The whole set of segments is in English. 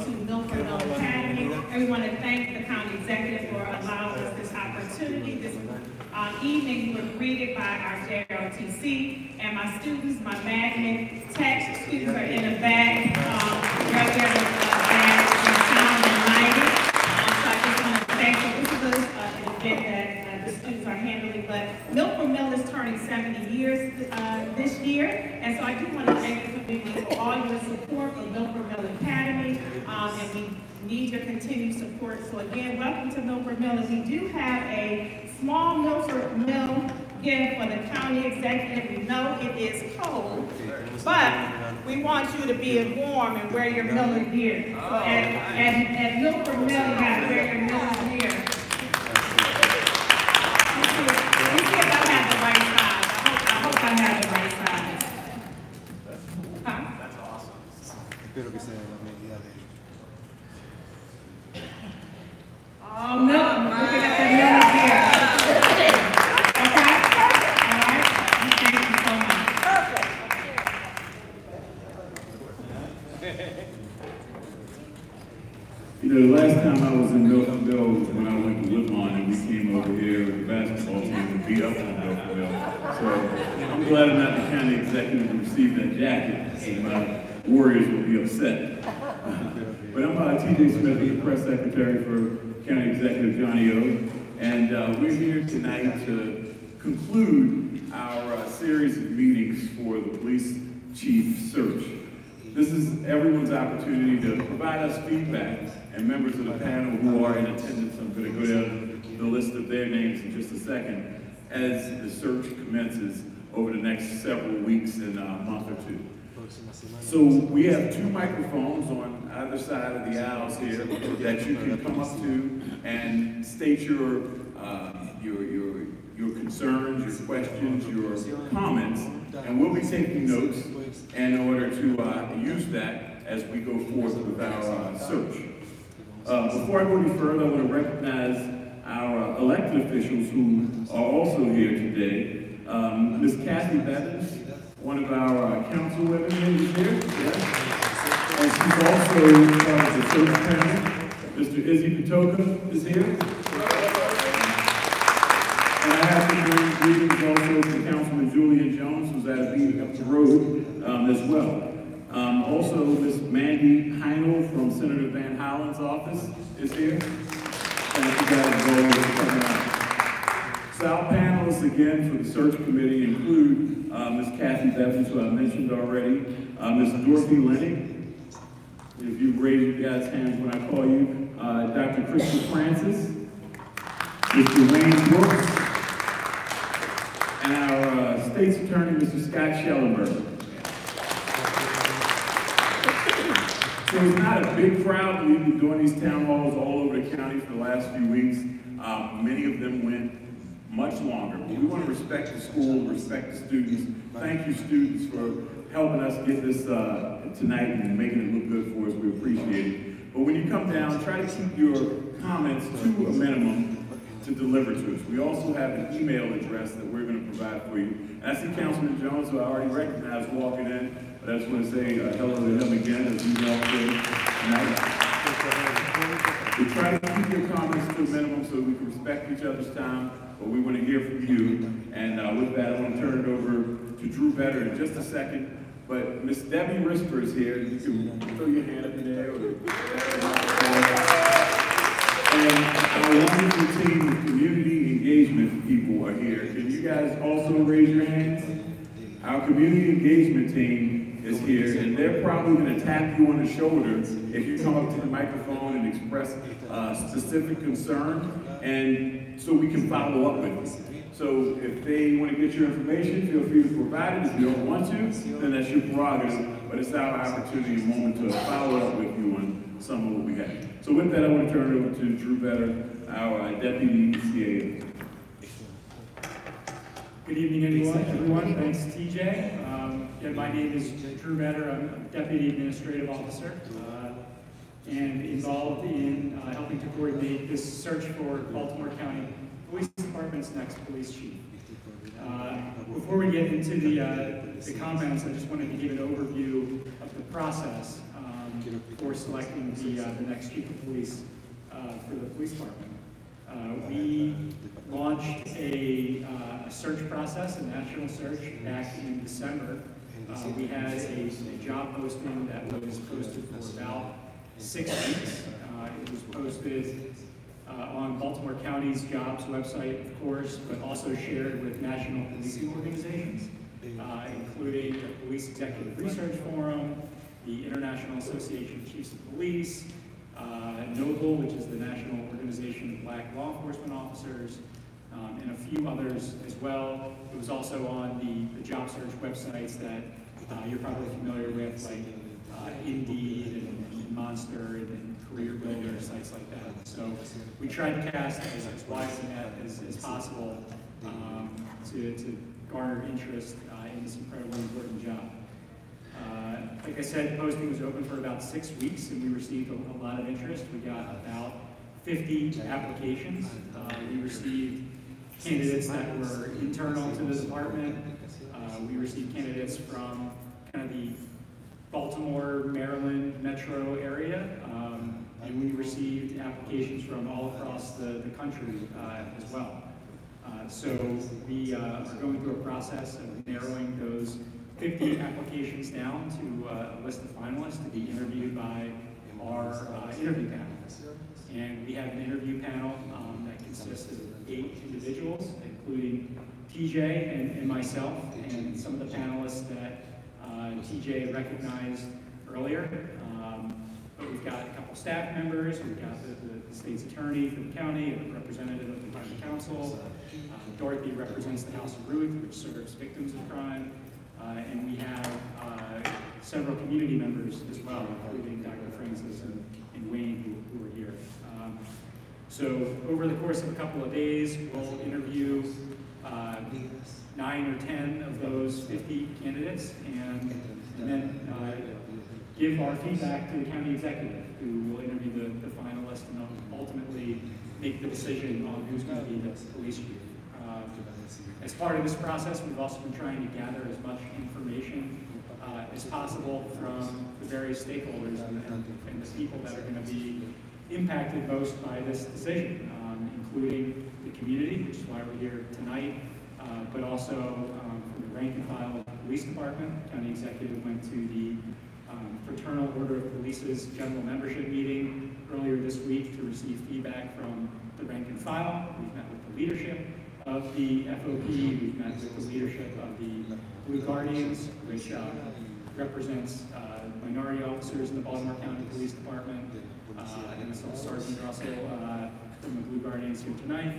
to Milford Academy. And we want to thank the county executive for allowing us this opportunity. This evening, we were greeted by our JROTC, and my students, my magnet tech students are in the back, right there with bags and sound and lighting. So I just want to thank you. This is an event that the students are handling, but Milford Mill is turning 70 years this year, and so I do want to thank the community for all your support for Milford Mill Academy, and we need your continued support. So again, welcome to Milford Mill, and we do have a small Milford Mill gift for the county executive. We know it is cold, but we want you to be warm and wear your Miller gear. So at Milford Mill, you got to wear your Miller gear. Let me see if I have the right size. I hope I have the right size. Huh? That's awesome. Oh, no, I'm looking at that Miller gear. Okay? All right? Thank you so much. You know, the last time I was in Milford Mill was when I went to Woodlawn and we came over here with the basketball team and beat up on Milford Mill. So I'm glad I'm not the county executive to receive that jacket. So Warriors will be upset. But I'm T.J. Smith, the press secretary for County Executive Johnny O. And we're here tonight to conclude our series of meetings for the police chief search. This is everyone's opportunity to provide us feedback, and members of the panel who are in attendance, I'm going to go down the list of their names in just a second, as the search commences over the next several weeks and a month or two. So we have two microphones on either side of the aisles here that you can come up to and state your concerns, your questions, your comments, and we'll be taking notes in order to use that as we go forth with our search. Before I go any further, I want to recognize our elected officials who are also here today. Ms. Kathy Bevins, one of our councilwomen is here. Yes. And she's also part of the search panel. Mr. Izzy Patoka is here. And I have to bring greetings also to Councilman Julian Jones, who's at a meeting up the road as well. Also, Ms. Mandy Heinel from Senator Van Hollen's office is here. Thank you guys all for coming out. So our panelists again for the search committee include Ms. Kathy Bevins, who I mentioned already, Ms. Dorothy Lenny, if you raise your guys' hands when I call you, Dr. Crystal Francis, Mr. Wayne Brooks, and our state's attorney, Mr. Scott Schellenberg. So it's not a big crowd. We've been doing these town halls all over the county for the last few weeks. Many of them went much longer. But we want to respect the school, respect the students. Thank you, students, for helping us get this tonight and making it look good for us. We appreciate it. But when you come down, try to keep your comments to a minimum to deliver to us. We also have an email address that we're going to provide for you. And I see Councilman Jones, who I already recognize walking in, but I just want to say hello to him again as we walk in tonight. We try to keep your comments to a minimum so we can respect each other's time, but we want to hear from you. And with that, I want to turn it over to Drew Vetter in just a second. But Miss Debbie Risper is here. You can throw your hand up in the air. And our wonderful team of community engagement people are here. Can you guys also raise your hands? Our community engagement team is here, and they're probably going to tap you on the shoulder if you come up to the microphone and express specific concern, and so we can follow up with you. So if they want to get your information, feel free to provide it. If you don't want to, then that's your prerogative, but it's our opportunity and moment to follow up with you on some of what we have. So with that, I want to turn it over to Drew Vetter, our Deputy CAO. Good evening, everyone. Thanks, TJ. Again, my name is Drew Vetter. I'm a Deputy Administrative Officer and involved in helping to coordinate this search for Baltimore County Police Department's next police chief. Before we get into the comments, I just wanted to give an overview of the process. for selecting the next chief of police for the police department. We launched a search process, a national search, back in December. We had a job posting that was posted for about 6 weeks. It was posted on Baltimore County's jobs website, of course, but also shared with national policing organizations, including the Police Executive Research Forum, the International Association of Chiefs of Police, NOBLE, which is the National Organization of Black Law Enforcement Officers, and a few others as well. It was also on the job search websites that you're probably familiar with, like Indeed and Monster and Career Builder, sites like that. So we tried to cast as wide a net as possible to garner interest in this incredibly important job. Like I said, the posting was open for about 6 weeks, and we received a lot of interest. We got about 50 applications. We received candidates that were internal to the department. We received candidates from kind of the Baltimore, Maryland metro area, and we received applications from all across the country as well. So we are going through a process of narrowing those 50 applications down to a list of finalists to be interviewed by our interview panel. And we have an interview panel that consists of 8 individuals, including TJ and myself, and some of the panelists that TJ recognized earlier. But we've got a couple staff members, we've got the state's attorney for the county, a representative of the county council. Dorothy represents the House of Ruth, which serves victims of crime. And we have several community members as well, including Dr. Francis and Wayne, who are here. So over the course of a couple of days, we'll interview 9 or 10 of those 50 candidates, and then give our feedback to the county executive, who will interview the finalists and ultimately make the decision on who's going to be the police chief. As part of this process, we've also been trying to gather as much information as possible from the various stakeholders and the people that are going to be impacted most by this decision, including the community, which is why we're here tonight, but also from the rank and file of the police department. The county executive went to the Fraternal Order of Police's general membership meeting earlier this week to receive feedback from the rank and file. We've met with the leadership of the FOP, we've met with the leadership of the Blue Guardians, which represents minority officers in the Baltimore County Police Department, and the Sergeant Russell from the Blue Guardians here tonight,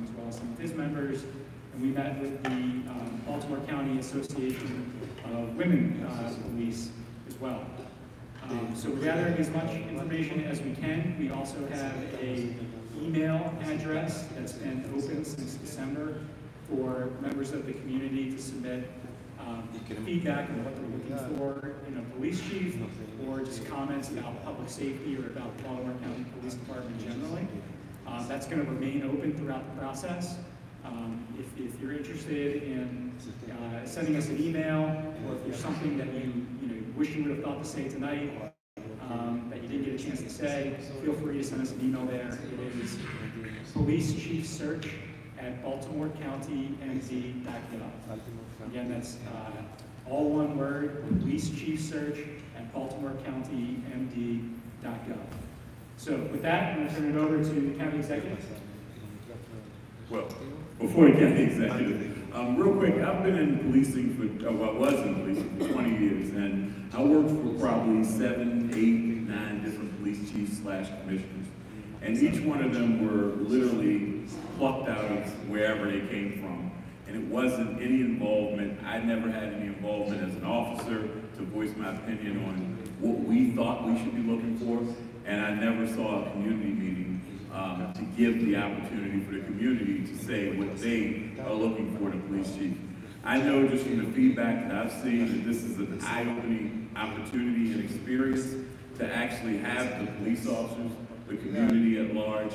as well as some of his members. And we met with the Baltimore County Association of Women Police as well. So we're gathering as much information as we can. We also have an email address that's been open since December for members of the community to submit feedback on what they're looking for in a police chief, or just comments about public safety or about the Baltimore County Police Department generally. That's going to remain open throughout the process. If you're interested in sending us an email, or if there's something that you wish you would have thought to say tonight that you didn't get a chance to say, feel free to send us an email there. It is policechiefsearch@baltimorecountymd.gov. Again, that's all one word, policechiefsearch@baltimorecountymd.gov. So with that, I'm going to turn it over to the county executive. Well, before the county executive, real quick, I've been in policing for, well, I was in policing for 20 years, and I worked for probably 7, 8, 9 different police chiefs / commissioners. And each one of them were literally plucked out of wherever they came from. And it wasn't any involvement. I never had any involvement as an officer to voice my opinion on what we thought we should be looking for. And I never saw a community meeting to give the opportunity for the community to say what they are looking for in a police chief. I know just from the feedback that I've seen that this is an eye-opening opportunity and experience to actually have the police officers, the community at large,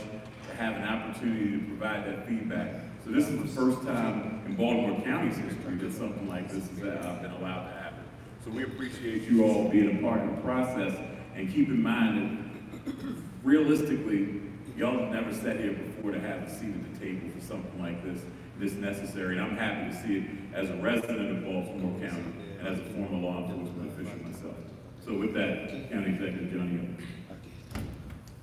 to have an opportunity to provide that feedback. So this is the first time in Baltimore County's history that something like this has been allowed to happen. So we appreciate you all being a part of the process And keep in mind that realistically, y'all have never sat here before to have a seat at the table for something like this necessary. And I'm happy to see it as a resident of Baltimore County and as a former law enforcement official myself. So with that, County Executive Johnny Evans.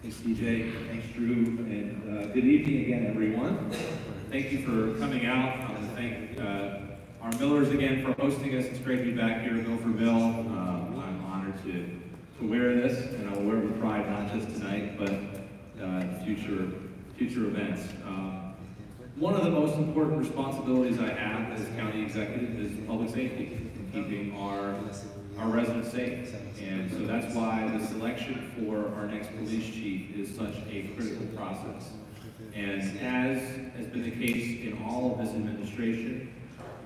Thanks, TJ. Thanks, Drew. And good evening again, everyone. Thank you for coming out. I want to thank our Millers again for hosting us. It's great to be back here in Milfordville. I'm honored to wear this, and I will wear it with pride, not just tonight, but future events. One of the most important responsibilities I have as county executive is public safety, and keeping our residents safe. And so that's why the selection for our next police chief is such a critical process. And as has been the case in all of this administration,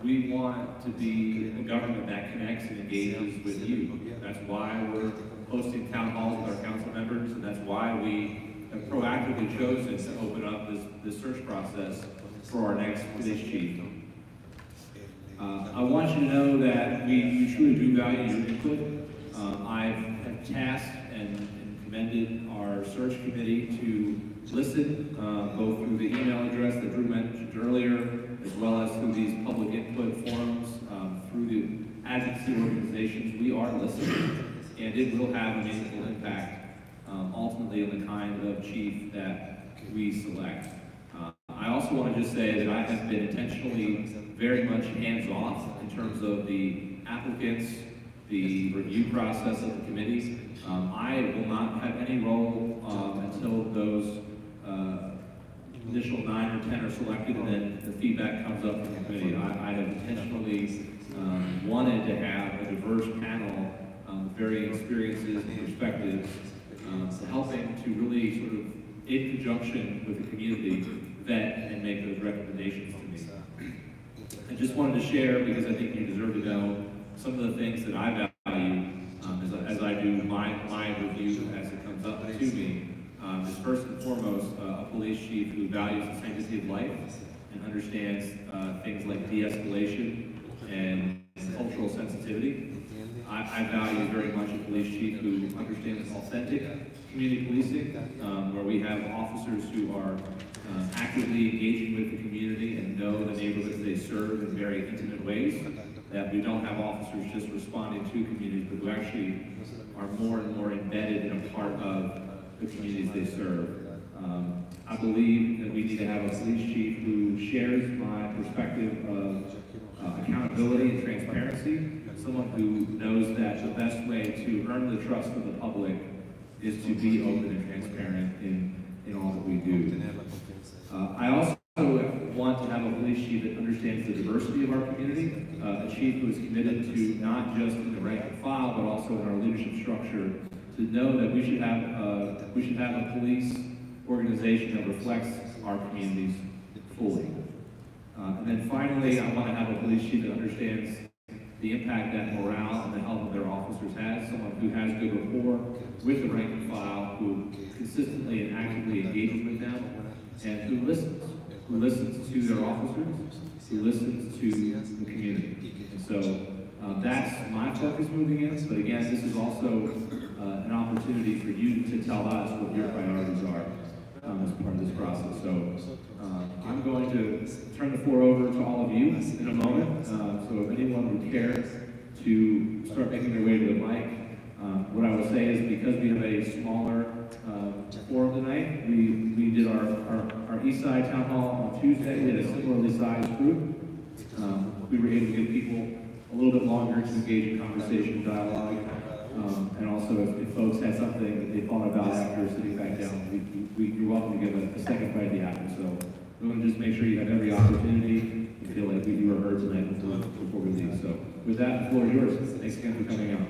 we want to be a government that connects and engages with you. That's why we're hosting town halls with our council members, and that's why we have proactively chosen to open up this search process for our next police chief. I want you to know that we truly do value your input. I have tasked and commended our search committee to listen, both through the email address that Drew mentioned earlier, as well as through these public input forums, through the advocacy organizations. We are listening, and it will have a meaningful impact, ultimately, on the kind of chief that we select. I also want to just say that I have been intentionally very much hands-off in terms of the applicants, the review process of the committee. I will not have any role until those initial 9 or 10 are selected, and then the feedback comes up from the committee. I have intentionally wanted to have a diverse panel with varying experiences and perspectives, helping to really sort of, in conjunction with the community, vet and make those recommendations to me. I just wanted to share, because I think you deserve to know, some of the things that I value as I do my review as it comes up to me. Is first and foremost a police chief who values the sanctity of life and understands things like de-escalation and cultural sensitivity. I value very much a police chief who understands authentic community policing, where we have officers who are actively engaging with the community and know the neighborhoods they serve in very intimate ways, that we don't have officers just responding to communities, but who actually are more and more embedded and a part of the communities they serve. I believe that we need to have a police chief who shares my perspective of accountability and transparency, someone who knows that the best way to earn the trust of the public is to be open and transparent in all that we do. I also want to have a police chief that understands the diversity of our community, a chief who is committed to not just in the rank and file, but also in our leadership structure, to know that we should have a police organization that reflects our communities fully. And then finally, I want to have a police chief that understands the impact that morale and the health of their officers has, someone who has good rapport with the rank and file, who consistently and actively engages with them, and who listens to their officers, who listens to the community. And so that's my focus moving in, but again, this is also an opportunity for you to tell us what your priorities are as part of this process. So I'm going to turn the floor over to all of you in a moment. So if anyone would care to start making their way to the mic, what I will say is, because we have a smaller forum tonight, we did our East Side Town Hall on Tuesday. We had a similarly sized group. We were able to give people a little bit longer to engage in conversation, dialogue, and also if folks had something that they thought about after sitting back down, you're welcome to give a second bite of the apple. So we want to just make sure you have every opportunity to feel like you were heard tonight before we leave. So with that, the floor is yours. Thanks again for coming out.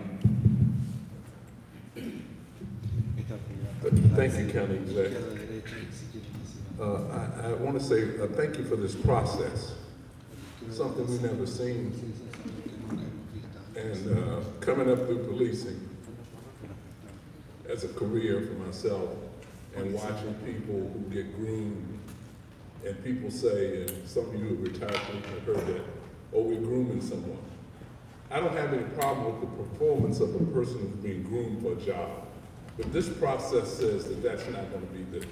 Thank you, County Executive. I want to say thank you for this process. Something we've never seen. And coming up through policing as a career for myself, and watching people who get groomed, and people say, and some of you have retired have heard that, oh, we're grooming someone. I don't have any problem with the performance of a person who's being groomed for a job. But this process says that that's not going to be the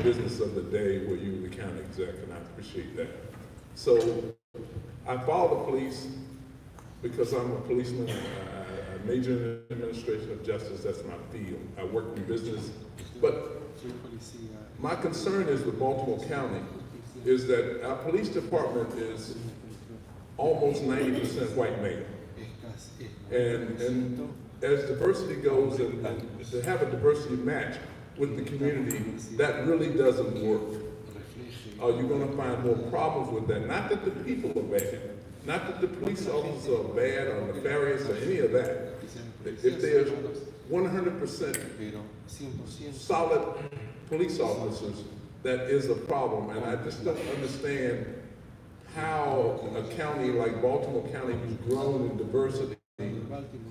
business of the day where you the county exec, and I appreciate that. So I follow the police because I'm a policeman. I major in administration of justice. That's my field. I work in business. But my concern is with Baltimore County is that our police department is almost 90% white male. And as diversity goes, and to have a diversity match with the community, that really doesn't work. You're going to find more problems with that. Not that the people are bad, not that the police officers are bad or nefarious or any of that. If there's 100% solid police officers, that is a problem. And I just don't understand how a county like Baltimore County, who's grown in diversity,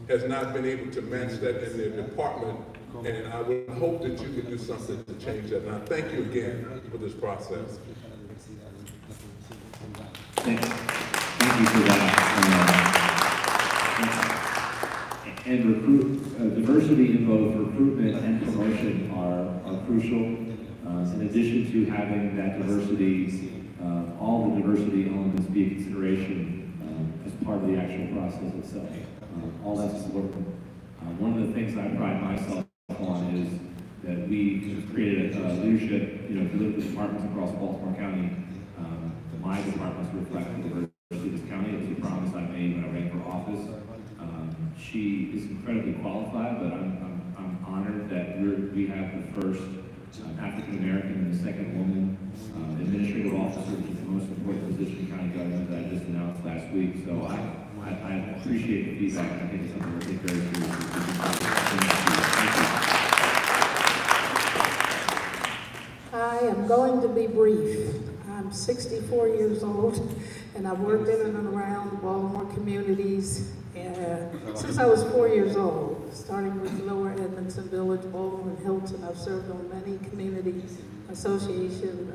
has not been able to match that in their department. And I would hope that you would do something to change that. And I thank you again for this process. Thank you for that. And diversity in both recruitment and promotion are crucial. In addition to having that diversity, all the diversity elements be a consideration as part of the actual process itself. All that's important. One of the things I pride myself on is that we have created a leadership, if you look at the departments across Baltimore County, my departments reflect the diversity of this county. It was a promise I made when I ran for office. She is incredibly qualified, but I'm honored that we have the first African American and the second woman administrative officer, which is the most important position in county government that I just announced last week. So I appreciate the feedback, and I think it's something we'll take very seriously. I am going to be brief. I'm 64 years old, and I've worked in and around the Baltimore communities since I was 4 years old, starting with Lower Edmondson Village, Baltimore, and Hilton. I've served on many community association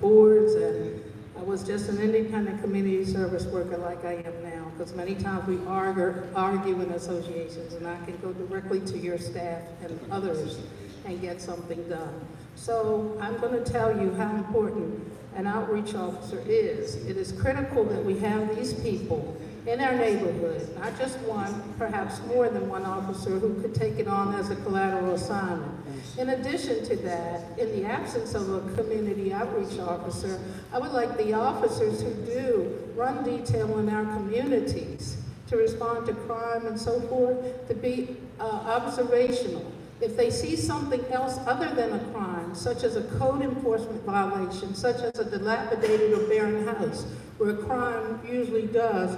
boards, and I was just an independent community service worker like I am now, because many times we argue in associations, and I can go directly to your staff and others and get something done. So I'm going to tell you how important an outreach officer is. It is critical that we have these people in our neighborhood, not just one, perhaps more than one officer who could take it on as a collateral assignment. In addition to that, in the absence of a community outreach officer, I would like the officers who do run detail in our communities to respond to crime and so forth to be observational. If they see something else other than a crime, such as a code enforcement violation, such as a dilapidated or barren house, where crime usually does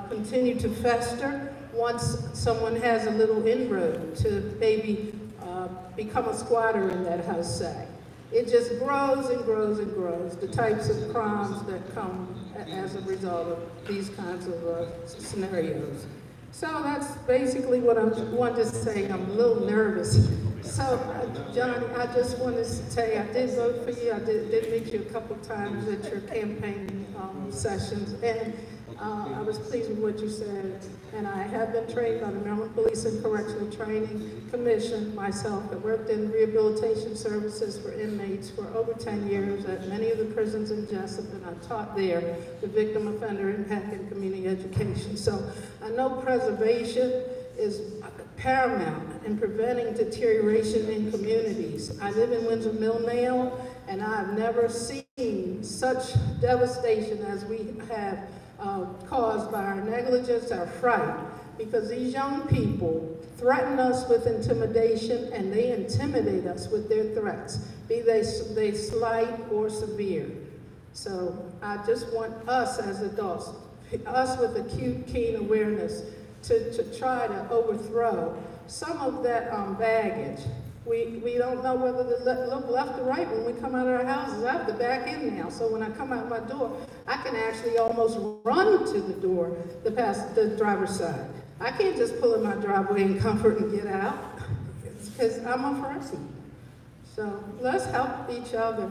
continue to fester once someone has a little inroad to maybe become a squatter in that house, say. It just grows and grows and grows, the types of crimes that come as a result of these kinds of scenarios. So that's basically what I wanted to say. I'm a little nervous. So, Johnny, I just want to say I did vote for you. I did meet you a couple times at your campaign sessions, and I was pleased with what you said. And I have been trained by the Maryland Police and Correctional Training Commission myself. I worked in rehabilitation services for inmates for over 10 years at many of the prisons in Jessup, and I taught there the victim offender impact and community education. So I know preservation is paramount in preventing deterioration in communities. I live in Windsor Mill now, and I've never seen such devastation as we have caused by our negligence, our fright, because these young people threaten us with intimidation, and they intimidate us with their threats, be they slight or severe. So I just want us as adults, us with acute, keen awareness, to try to overthrow some of that baggage. We don't know whether to look left or right when we come out of our houses. I have the back end now, so when I come out my door, I can actually almost run to the door, the driver's side. I can't just pull in my driveway in comfort and get out, because I'm afraid. So let's help each other,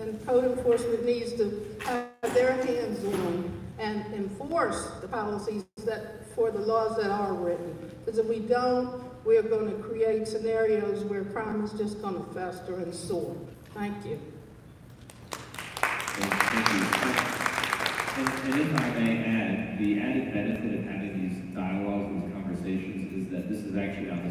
and code enforcement needs to have their hands on and enforce the policies for the laws that are written. Because if we don't, we're going to create scenarios where crime is just going to fester and soar. Thank you. Thank you. And if I may add, the added benefit of having these dialogues, these conversations, is that this is actually on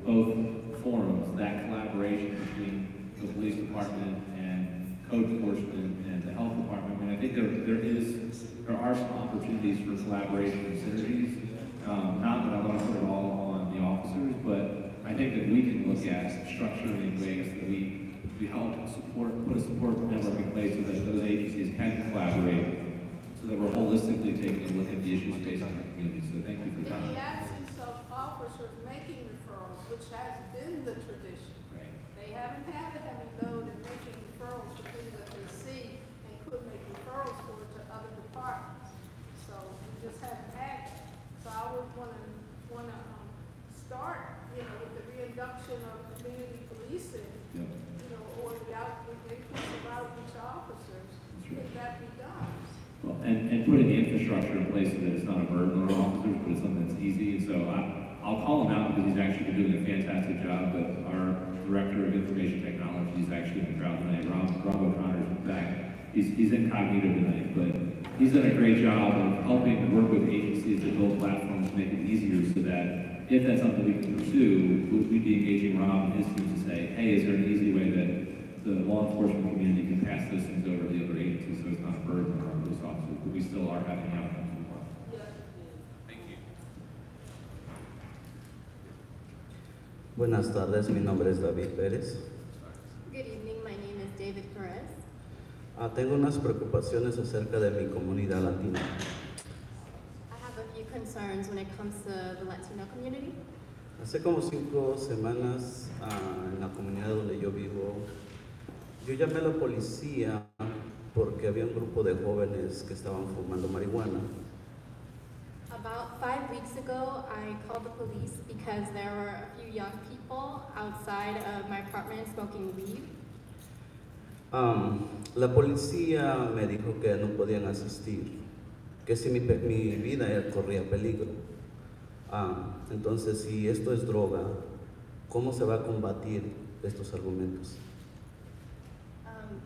both forums, that collaboration between the police department and code enforcement and the health department. I mean, I think there are some opportunities for collaboration and synergies. Not that I want to put it all on the officers, but I think that we can look at structuring ways that we help put a support network in place so that those agencies can collaborate, so that we're holistically taking a look at the issues facing our community. So thank you for In that. the absence of officers making referrals, which has been the tradition, Right. they haven't had the heavy load in making referrals to things that they see and could make referrals for to other departments. So we just haven't had that. So I would want to start, with the reintroduction of community policing, Yep. or the increase of outreach officers, if that be done. Well, and putting the infrastructure in place so that it's not a burden on our officers, but it's something that's easy. And so I'll call him out because he's actually been doing a fantastic job. But our Director of Information Technology is actually in the crowd tonight. Rob O'Connor's back. He's incognito tonight, but he's done a great job of helping work with agencies to build platforms to make it easier so that if that's something we can pursue, we'd be engaging Rob and his team to say, hey, is there an easy way that the law enforcement community can pass those things over to the other agencies so it's not a burden on our police officers, but we still are having outcomes we want. Thank you. Buenas tardes, mi nombre es David Pérez. Good evening, my name is David Perez. Tengo unas preocupaciones acerca de mi comunidad latina. I have a few concerns when it comes to the Latino community. Hace como 5 semanas, en la comunidad donde yo vivo, yo llamé a la policía porque había un grupo de jóvenes que estaban fumando marihuana. About 5 weeks ago, I called the police because there were a few young people outside of my apartment smoking weed. La policía me dijo que no podían asistir, que si mi vida corría peligro. Entonces, si esto es droga, ¿cómo se va a combatir estos argumentos?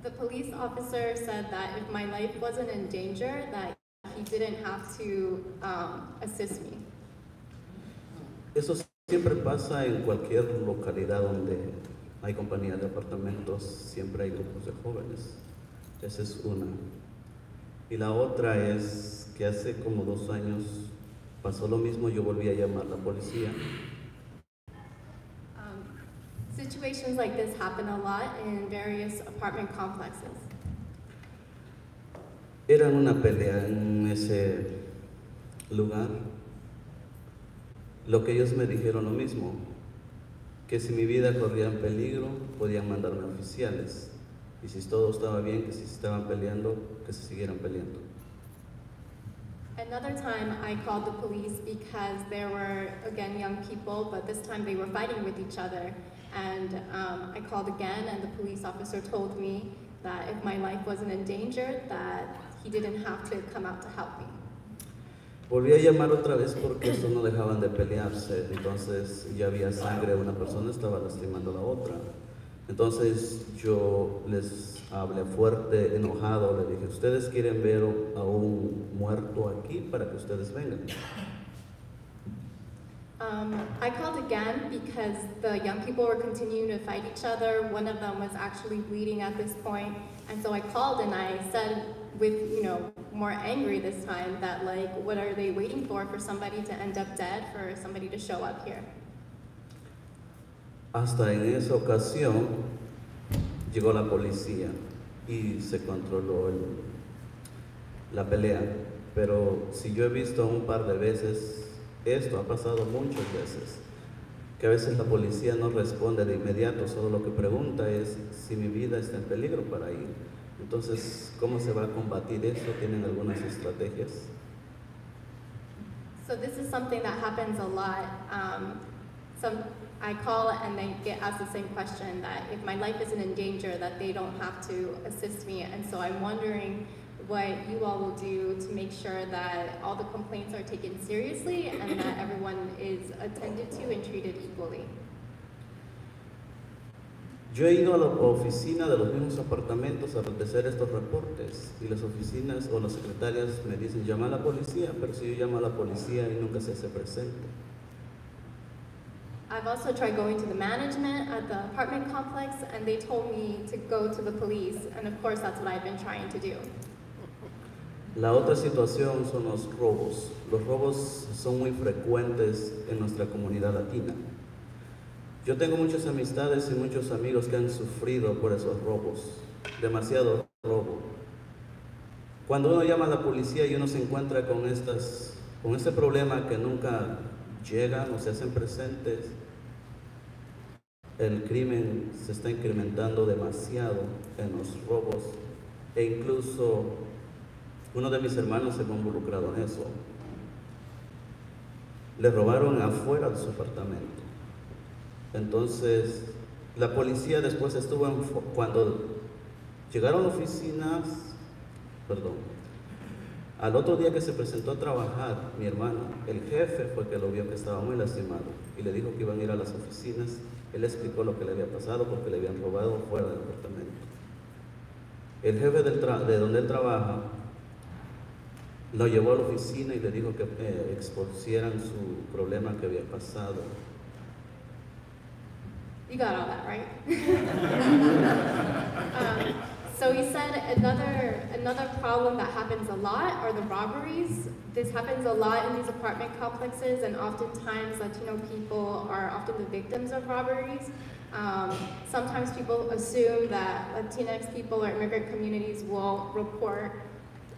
The police officer said that if my life wasn't in danger, that he didn't have to assist me. Eso siempre pasa en cualquier localidad donde hay compañías de apartamentos, siempre hay grupos de jóvenes. Esa es una. Y la otra es que hace como 2 años pasó lo mismo, yo volví a llamar a la policía. Situations like this happen a lot in various apartment complexes. Era una pelea en ese lugar. Lo que ellos me dijeron lo mismo, que si mi vida corría en peligro, podían mandarme oficiales. Y si todo estaba bien, que si estaban peleando, que se siguieran peleando. Another time I called the police because there were, again, young people, but this time they were fighting with each other. And I called again, and the police officer told me that if my life wasn't in danger, that he didn't have to come out to help me. Volví a llamar otra vez porque estos no dejaban de pelearse. Entonces ya había sangre, una persona estaba lastimando a la otra. Entonces yo les hablé fuerte, enojado, le dije, ¿ustedes quieren ver a un muerto aquí para que ustedes vengan? I called again because the young people were continuing to fight each other. One of them was actually bleeding at this point. And so I called and I said with, more angry this time that like, what are they waiting for somebody to end up dead, for somebody to show up here? Hasta en esa ocasión llegó la policía y se controló la pelea. Pero si yo he visto un par de veces, esto ha pasado muchas veces, que a veces la policía no responde de inmediato, solo lo que pregunta es si mi vida está en peligro para ir. Entonces, ¿cómo se va a combatir eso? ¿Tienen algunas estrategias? So this is something that happens a lot. I call and they get asked the same question, that if my life isn't in danger, that they don't have to assist me. And so I'm wondering what you all will do to make sure that all the complaints are taken seriously and that everyone is attended to and treated equally. Yo he ido a la oficina de los mismos apartamentos a hacer estos reportes y las oficinas o las secretarias me dicen llama a la policía, pero si yo llamo a la policía y nunca se hace presente. I've also tried going to the management at the apartment complex, and they told me to go to the police, and of course that's what I've been trying to do. La otra situación son los robos. Los robos son muy frecuentes en nuestra comunidad latina. Yo tengo muchas amistades y muchos amigos que han sufrido por esos robos, demasiado robo. Cuando uno llama a la policía y uno se encuentra con este problema que nunca llegan o se hacen presentes, el crimen se está incrementando demasiado en los robos e incluso uno de mis hermanos se ve involucrado en eso. Le robaron afuera de su apartamento. Entonces, la policía después estuvo cuando llegaron oficinas, al otro día que se presentó a trabajar, mi hermano, el jefe fue que lo vio que estaba muy lastimado y le dijo que iban a ir a las oficinas. Él explicó lo que le había pasado porque le habían robado fuera del apartamento. El jefe de donde él trabaja lo llevó a la oficina y le dijo que expusieran su problema que había pasado. You got all that, right? So he said another problem that happens a lot are the robberies. This happens a lot in these apartment complexes, and oftentimes Latino people are often the victims of robberies. Sometimes people assume that Latinx people or immigrant communities won't report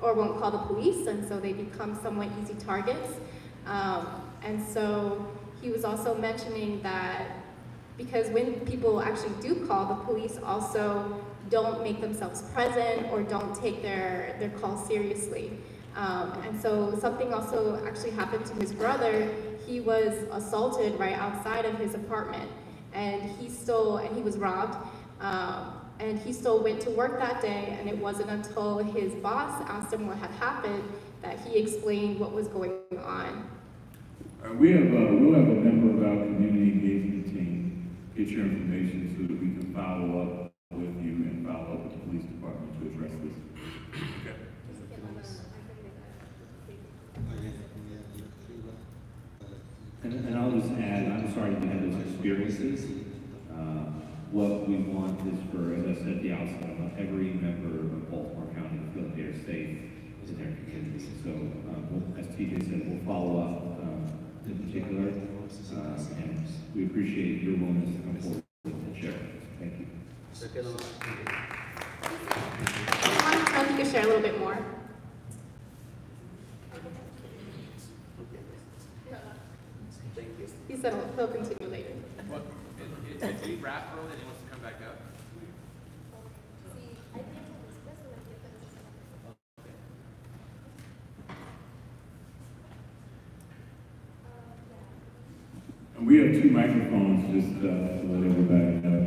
or won't call the police, and so they become somewhat easy targets. And so he was also mentioning that because when people actually do call, the police also don't make themselves present or don't take their call seriously. And so something also actually happened to his brother. He was assaulted right outside of his apartment, and he was robbed. And he still went to work that day, and it wasn't until his boss asked him what had happened that he explained what was going on. We'll have a member of our community engagement team get your information so that we can follow up with you and follow up with the police department to address this. Okay. And I'll just add, I'm sorry you had those experiences. What we want is for, as I said at the outset, I want every member of Baltimore County to feel that they are safe in their community. So, as TJ said, we'll follow up in particular, and we appreciate your willingness to come forward and share. Thank you. I don't know if you could share a little bit more. He said he'll continue later. What? Did he wrap early and he wants to come back up? And we have 2 microphones just to let everybody know.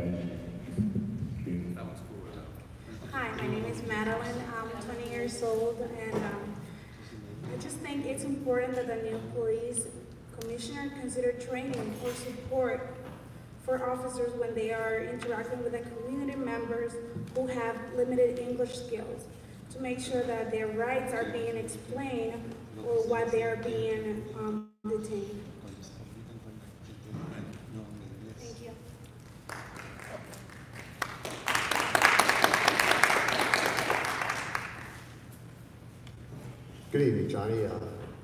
That one's cool enough. Hi, my name is Madeline. I'm 20 years old, and I just think it's important that the new police commissioner consider training or support for officers when they are interacting with the community members who have limited English skills, to make sure that their rights are being explained or why they are being detained. Thank you. Good evening, Johnny.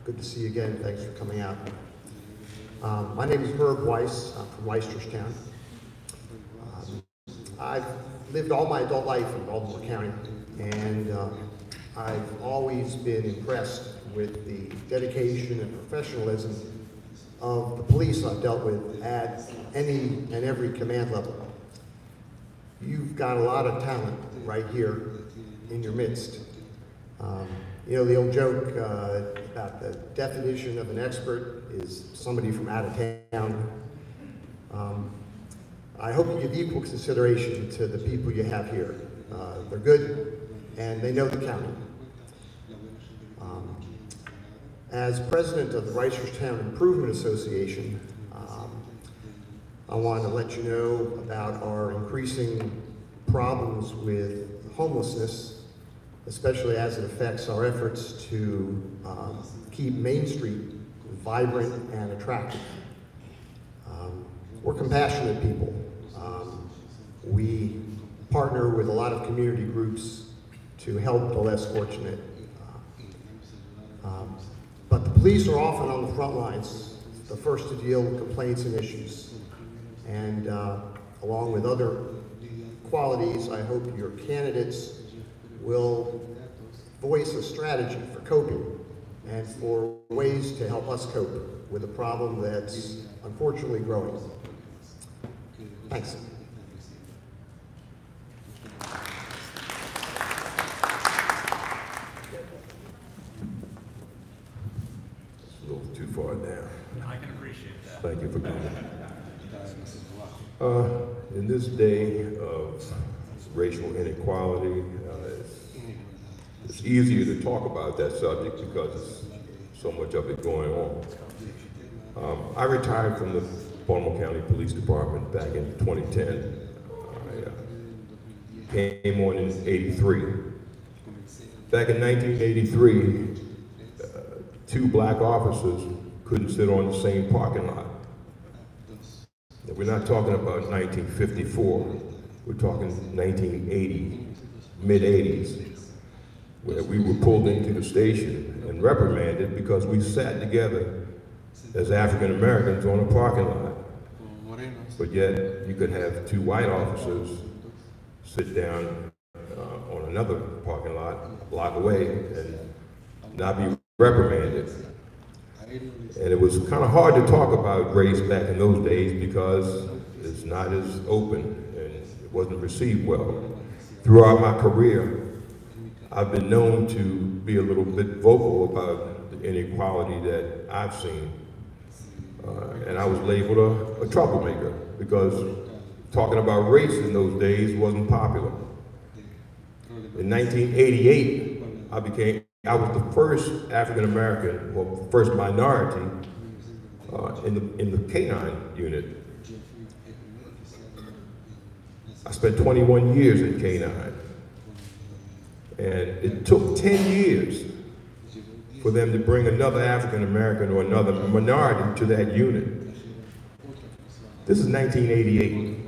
Good to see you again. Thanks for coming out. My name is Herb Weiss. I'm from Weisterstown. I've lived all my adult life in Baltimore County, and I've always been impressed with the dedication and professionalism of the police I've dealt with at any and every command level. You've got a lot of talent right here in your midst. You know, the old joke about the definition of an expert is somebody from out of town. I hope you give equal consideration to the people you have here. They're good, and they know the county. As president of the Reisterstown Improvement Association, I want to let you know about our increasing problems with homelessness, especially as it affects our efforts to keep Main Street vibrant and attractive. We're compassionate people. We partner with a lot of community groups to help the less fortunate. But the police are often on the front lines, the first to deal with complaints and issues. And along with other qualities, I hope your candidates will voice a strategy for coping and for ways to help us cope with a problem that's unfortunately growing. Thanks. Too far down. I can appreciate that. Thank you for coming. In this day of racial inequality, it's easier to talk about that subject because there's so much of it going on. I retired from the Baltimore County Police Department back in 2010. I came on in '83. Back in 1983, two black officers couldn't sit on the same parking lot. And we're not talking about 1954, we're talking 1980, mid-80s, where we were pulled into the station and reprimanded because we sat together as African Americans on a parking lot. But yet, you could have two white officers sit down on another parking lot, a block away, and not be reprimanded. And it was kind of hard to talk about race back in those days because it's not as open and it wasn't received well. Throughout my career, I've been known to be a little bit vocal about the inequality that I've seen. And I was labeled a troublemaker because talking about race in those days wasn't popular. In 1988, I was the first African American, well, first minority in the K-9 unit. I spent 21 years in K-9. And it took 10 years for them to bring another African American or another minority to that unit. This is 1988.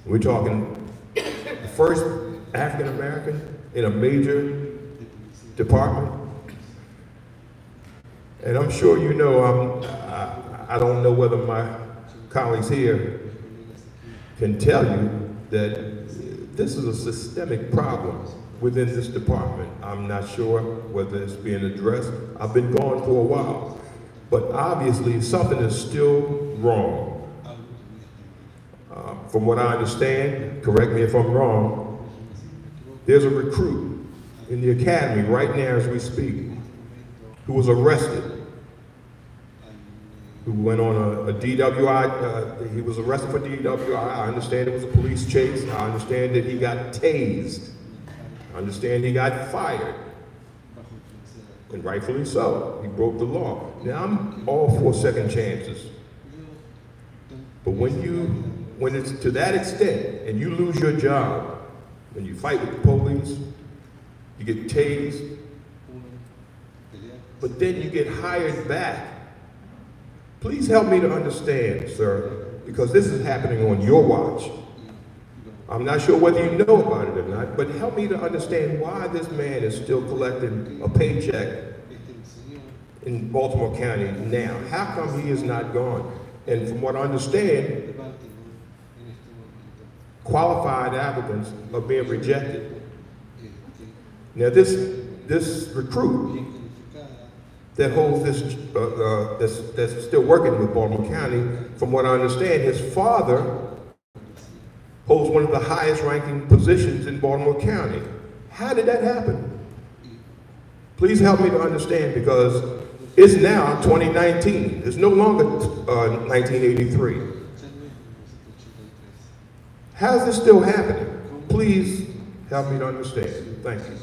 We're talking the first African American in a major department. And I'm sure you know, I don't know whether my colleagues here can tell you that this is a systemic problem within this department. I'm not sure whether it's being addressed. I've been gone for a while, but obviously something is still wrong. From what I understand, correct me if I'm wrong, there's a recruit in the academy right now as we speak who was arrested, who went on a DWI, he was arrested for DWI. I understand it was a police chase. I understand that he got tased. I understand he got fired, and rightfully so. He broke the law. Now, I'm all for second chances. But when it's to that extent, and you lose your job, when you fight with the police, you get tased, but then you get hired back. Please help me to understand, sir, because this is happening on your watch. I'm not sure whether you know about it or not, but help me to understand why this man is still collecting a paycheck in Baltimore County now. How come he is not gone? And from what I understand, qualified applicants are being rejected. Now this recruit that holds this, that's still working with Baltimore County, from what I understand, his father holds one of the highest ranking positions in Baltimore County. How did that happen? Please help me to understand, because it's now 2019. It's no longer 1983. How is this still happening? Please help me to understand. Thank you.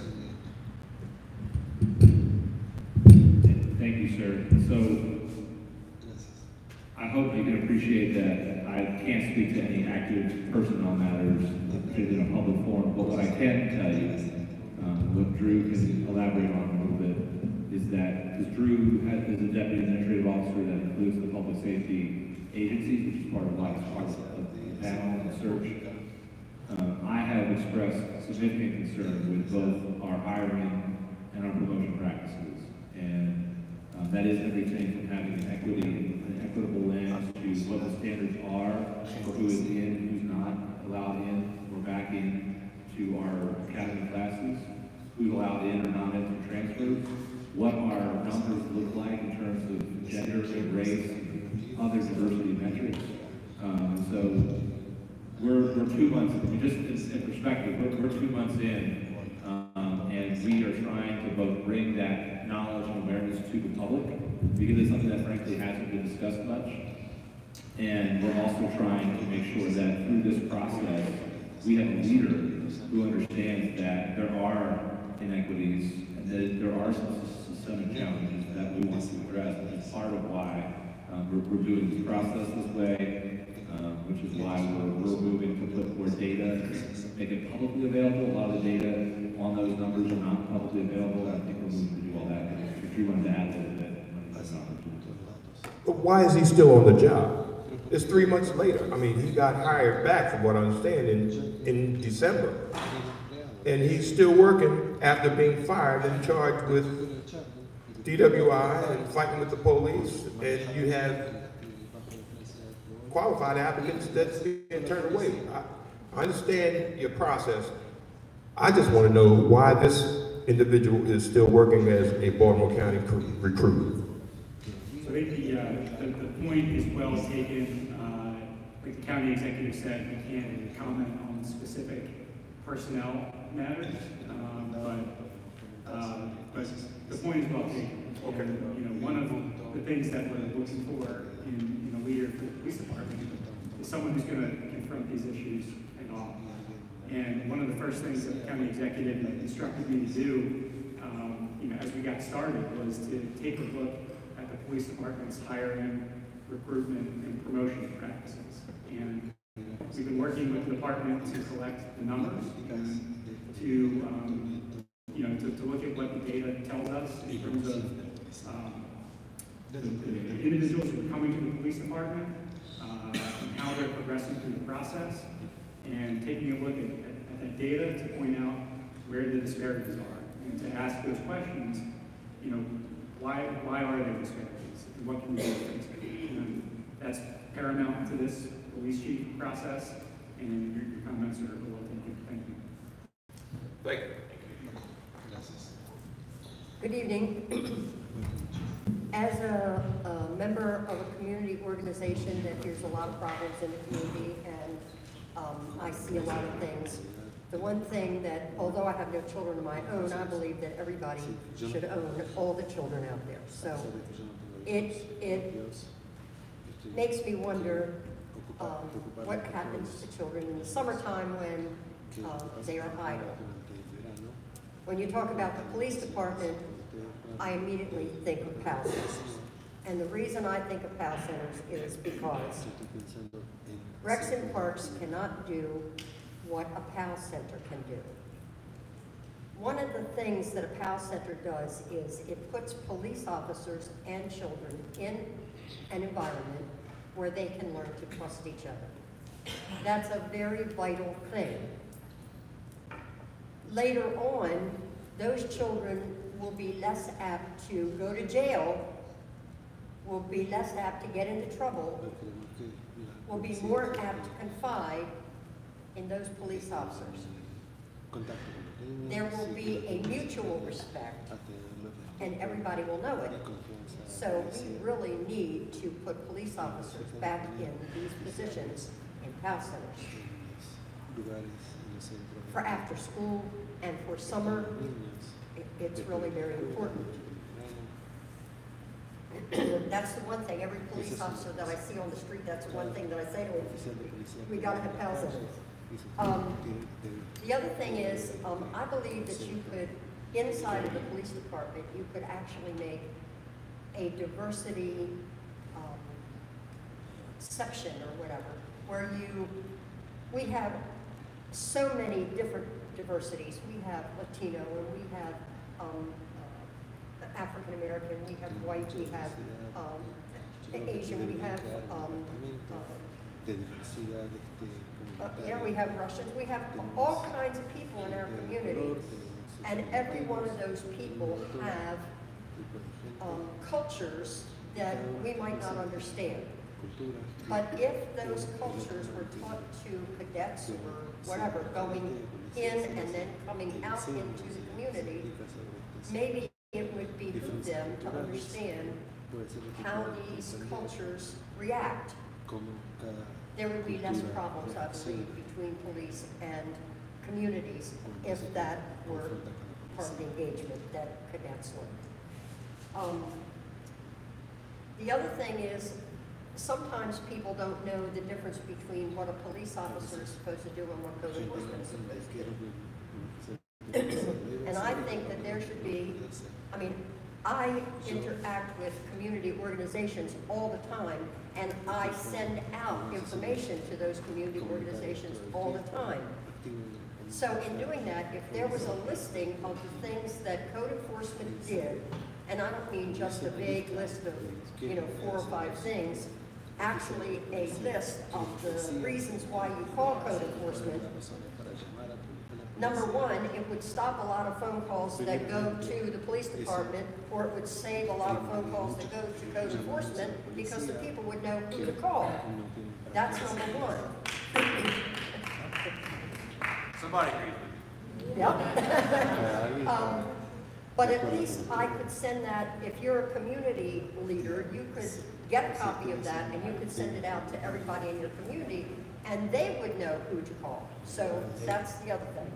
Thank you, sir. So, I hope you can appreciate that I can't speak to any active personnel matters, particularly in a public forum, but what I can tell you, what Drew can elaborate on a little bit, is that, because Drew is a deputy administrative officer that includes the public safety agencies, which is part of why it's part of the panel and the search. I have expressed significant concern with both our hiring and our promotion practices. And that is everything from having an equitable lens to what the standards are for who is in and who's not allowed in or back in to our academy classes, who's allowed in or not in through transfers, what our numbers look like in terms of gender and race and other diversity metrics. So we're 2 months, just in perspective, we're 2 months in, and we are trying to both bring that knowledge and awareness to the public, because it's something that frankly hasn't been discussed much. And we're also trying to make sure that through this process, we have a leader who understands that there are inequities and that there are some systemic challenges that we want to address, which is part of why we're doing this process this way, which is why we're moving to put more data, make it publicly available. A lot of the data on those numbers are not publicly available. I think we're moving to do all that. If you wanted to add a little bit, but why is he still on the job? It's 3 months later. I mean, he got hired back, from what I understand, in December. And he's still working after being fired and charged with DWI and fighting with the police. And you have qualified applicants that's being turned away. I understand your process. I just want to know why this individual is still working as a Baltimore County recruit. So I think the point is well taken. Like the county executive said, we can't comment on specific personnel matters, but the point is well taken. Okay. And, one of the things that we're looking for in a leader for the police department is someone who's going to confront these issues head on. And one of the first things that the county executive instructed me to do, as we got started, was to take a look at the police department's hiring, recruitment, and promotion practices. And we've been working with the department to collect the numbers and to look at what the data tells us in terms of the individuals who are coming to the police department, and how they're progressing through the process, and taking a look at that data to point out where the disparities are, and to ask those questions, why are there disparities, and what can we do to fix it? And that's paramount to this police chief process, and your comments are well taken. Thank you. Thank you. Good evening. As a member of a community organization that hears a lot of problems in the community, and I see a lot of things, the one thing that, although I have no children of my own, I believe that everybody should own all the children out there. So it makes me wonder what happens to children in the summertime when they are idle. When you talk about the police department, I immediately think of PAL centers. And the reason I think of PAL centers is because recs and parks cannot do what a PAL center can do. One of the things that a PAL center does is it puts police officers and children in an environment where they can learn to trust each other. That's a very vital thing. Later on, those children will be less apt to go to jail, will be less apt to get into trouble, will be more apt to confide in those police officers. There will be a mutual respect, and everybody will know it. So we really need to put police officers back in these positions in PAL centers. For after school and for summer, it's really very important. That's the one thing, every police officer that I see on the street, that's one thing that I say to them, we gotta have PAL centers. The other thing is, I believe that you could, inside of the police department, you could actually make a diversity section or whatever, where we have so many different diversities. We have Latino, and we have African American, we have white, we have Asian, we have yeah, we have Russians, we have all kinds of people in our community, and every one of those people have cultures that we might not understand. But if those cultures were taught to cadets or whatever, going in and then coming out into the community, maybe it would behoove them to understand how these cultures react. There would be less problems, I believe, between police and communities if that were part of the engagement that cadets learned. The other thing is, sometimes people don't know the difference between what a police officer is supposed to do and what code enforcement is supposed to do. And I think that there should be, I mean, I interact with community organizations all the time, and I send out information to those community organizations all the time. So in doing that, if there was a listing of the things that code enforcement did, and I don't mean just a vague list of, 4 or 5 things, actually a list of the reasons why you call code enforcement. Number one, it would stop a lot of phone calls that go to the police department, or it would save a lot of phone calls that go to code enforcement, because the people would know who to call. That's number one. Somebody agrees. Yep. But at least I could send that, if you're a community leader, you could get a copy of that and you could send it out to everybody in your community, and they would know who to call. So that's the other thing.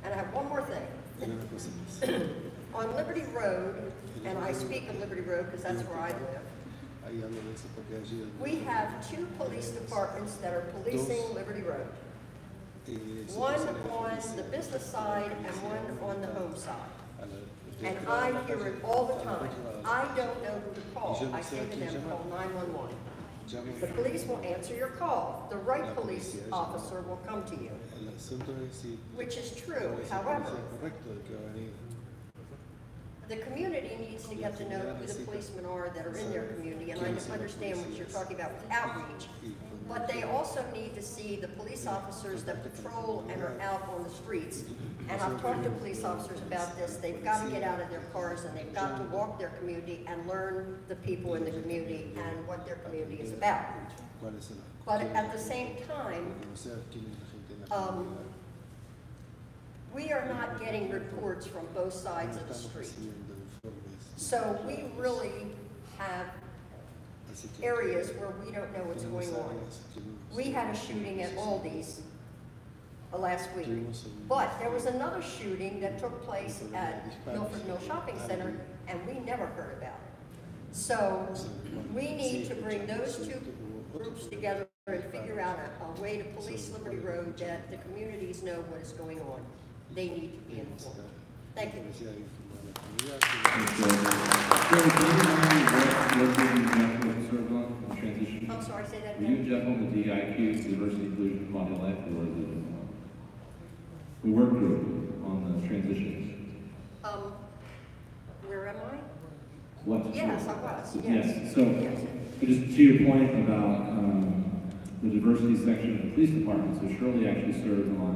And I have one more thing. On Liberty Road, and I speak of Liberty Road because that's where I live, we have 2 police departments that are policing Liberty Road. One on the business side and one on the home side. And I hear it all the time. I don't know who to call. I say to them, call 911. The police will answer your call. The right police officer will come to you, which is true. However, the community needs to get to know who the policemen are that are in their community, and I understand what you're talking about with outreach. But they also need to see the police officers that patrol and are out on the streets. And I've talked to police officers about this. They've got to get out of their cars and they've got to walk their community and learn the people in the community and what their community is about. But at the same time, we are not getting reports from both sides of the street. So we really have areas where we don't know what's going on. We had a shooting at Aldi's last week, but there was another shooting that took place at Milford Mill Shopping Center, and we never heard about it. So we need to bring those 2 groups together and figure out a way to police Liberty Road that the communities know what is going on. They need to be informed. Thank you. I'm sorry, say that again. Were you and Jeff on the DIQ, Diversity, Inclusion, Quality of Life, or was it the work group on the transitions? Where am I? What? Yes, I was. Yes. So, just to your point about the diversity section of the police department, so Shirley actually served on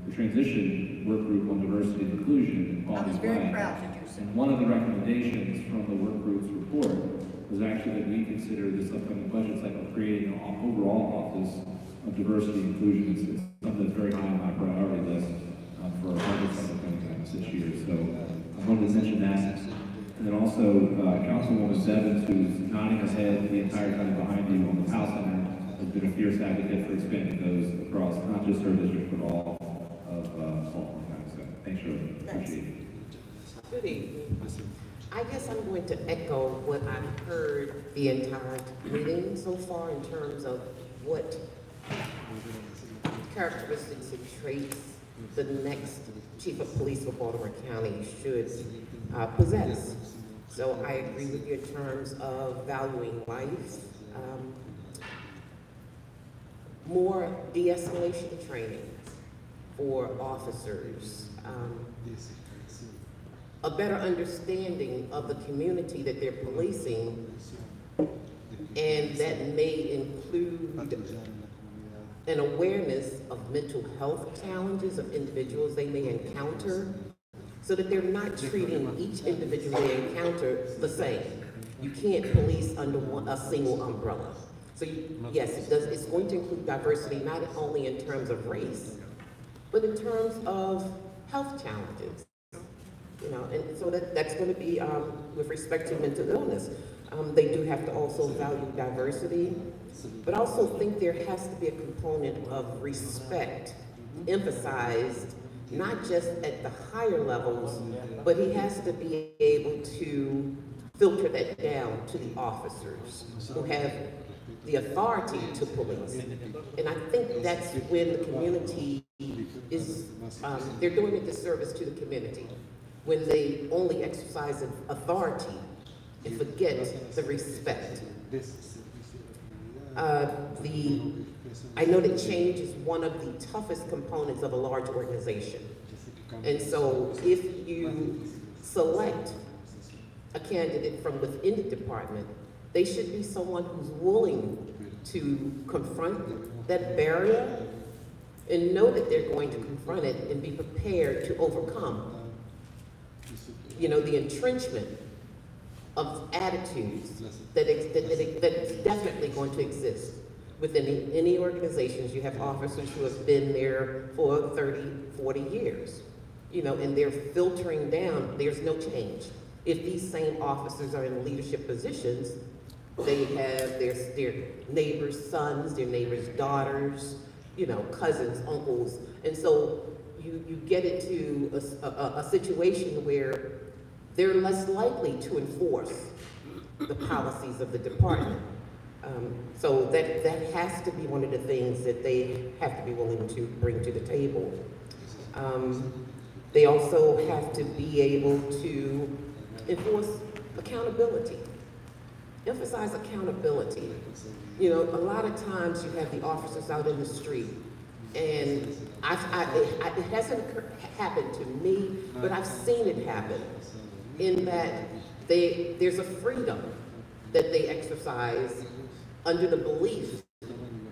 the transition work group on diversity and inclusion and quality of life. I was very proud to do so. And one of the recommendations from the work group's report was actually that we consider this upcoming budget cycle creating an overall office of diversity and inclusion. It's something that's very high on my priority list for our budget cycle coming up this year. So I wanted to mention that. And then also Councilwoman Sevens, who's nodding her head the entire time behind you on the Powell Center, has been a fierce advocate for expanding those across not just her district, but all of Baltimore County. So thanks, Shirley. Appreciate it. Good evening. I guess I'm going to echo what I've heard the entire meeting so far in terms of what characteristics and traits the next chief of police of Baltimore County should possess. So I agree with you in terms of valuing life. More de-escalation training for officers. A better understanding of the community that they're policing, and that may include an awareness of mental health challenges of individuals they may encounter, so that they're not treating each individual they encounter the same. You can't police under a single umbrella. So yes, it's going to include diversity, not only in terms of race, but in terms of health challenges. You know, and so that's going to be with respect to mental illness. They do have to also value diversity, but also think there has to be a component of respect emphasized, not just at the higher levels, but he has to be able to filter that down to the officers who have the authority to police. And I think that's when the community is, they're doing a disservice to the community when they only exercise authority and forget the respect. I know that change is one of the toughest components of a large organization. And so if you select a candidate from within the department, they should be someone who's willing to confront that barrier and know that they're going to confront it and be prepared to overcome, you know, the entrenchment of attitudes that's definitely going to exist within any organizations. You have officers who have been there for 30, 40 years, you know, and they're filtering down. There's no change. If these same officers are in leadership positions, they have their neighbors' sons, their neighbors' daughters, you know, cousins, uncles. And so you get into a situation where they're less likely to enforce the policies of the department. So that has to be one of the things that they have to be willing to bring to the table. They also have to be able to enforce accountability. Emphasize accountability. You know, a lot of times you have the officers out in the street, and it hasn't happened to me, but I've seen it happen, in that there's a freedom that they exercise under the belief,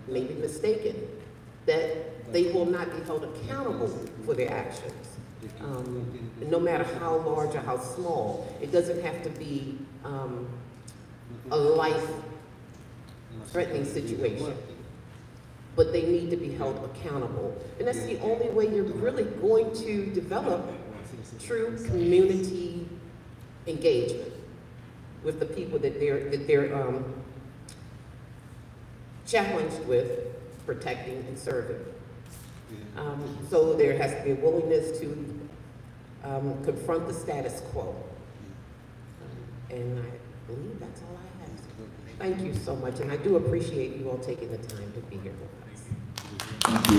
maybe mistaken, that they will not be held accountable for their actions. No matter how large or how small, it doesn't have to be a life-threatening situation, but they need to be held accountable. And that's the only way you're really going to develop true community engagement with the people that they're challenged with protecting and serving. So there has to be a willingness to confront the status quo. And I believe that's all I have. Thank you so much, and I do appreciate you all taking the time to be here with us. Thank you.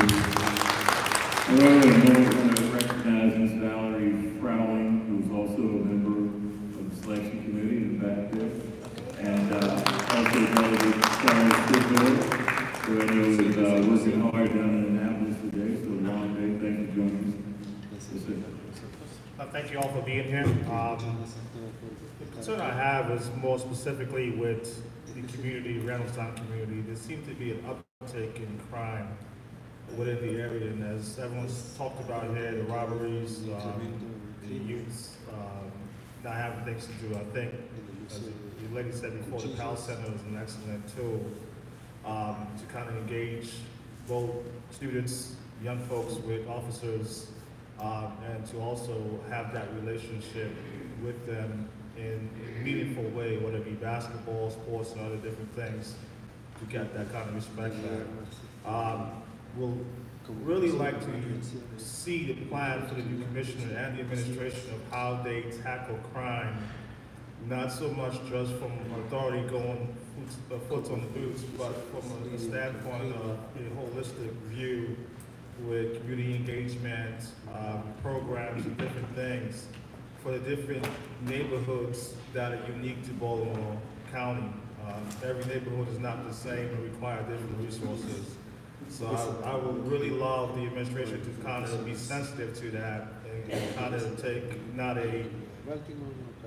Well, I want to recognize Ms. Valerie Frowling, who's also a member of the selection committee in the back there, and also Delegate Charles Goodwill, who I know is working hard down in Annapolis today, so long day. Thank you for joining us. Thank you all for being here. The concern I have is more specifically with the community, Reynolds-Town community. There seems to be an uptick in crime within the area, and as everyone's talked about here, the robberies, the youths not having things to do. I think, as the lady said before, the PAL Center is an excellent tool to kind of engage both students, young folks with officers, and to also have that relationship with them in a meaningful way, whether it be basketball, sports, and other different things, to get that kind of respect back. We'll really like to see the plan for the new commissioner and the administration of how they tackle crime, not so much just from authority going foot on the boots, but from a standpoint of a holistic view with community engagement, programs, and different things for the different neighborhoods that are unique to Baltimore County. Every neighborhood is not the same and require different resources. So I would really love the administration to kind of be sensitive to that and kind of take not a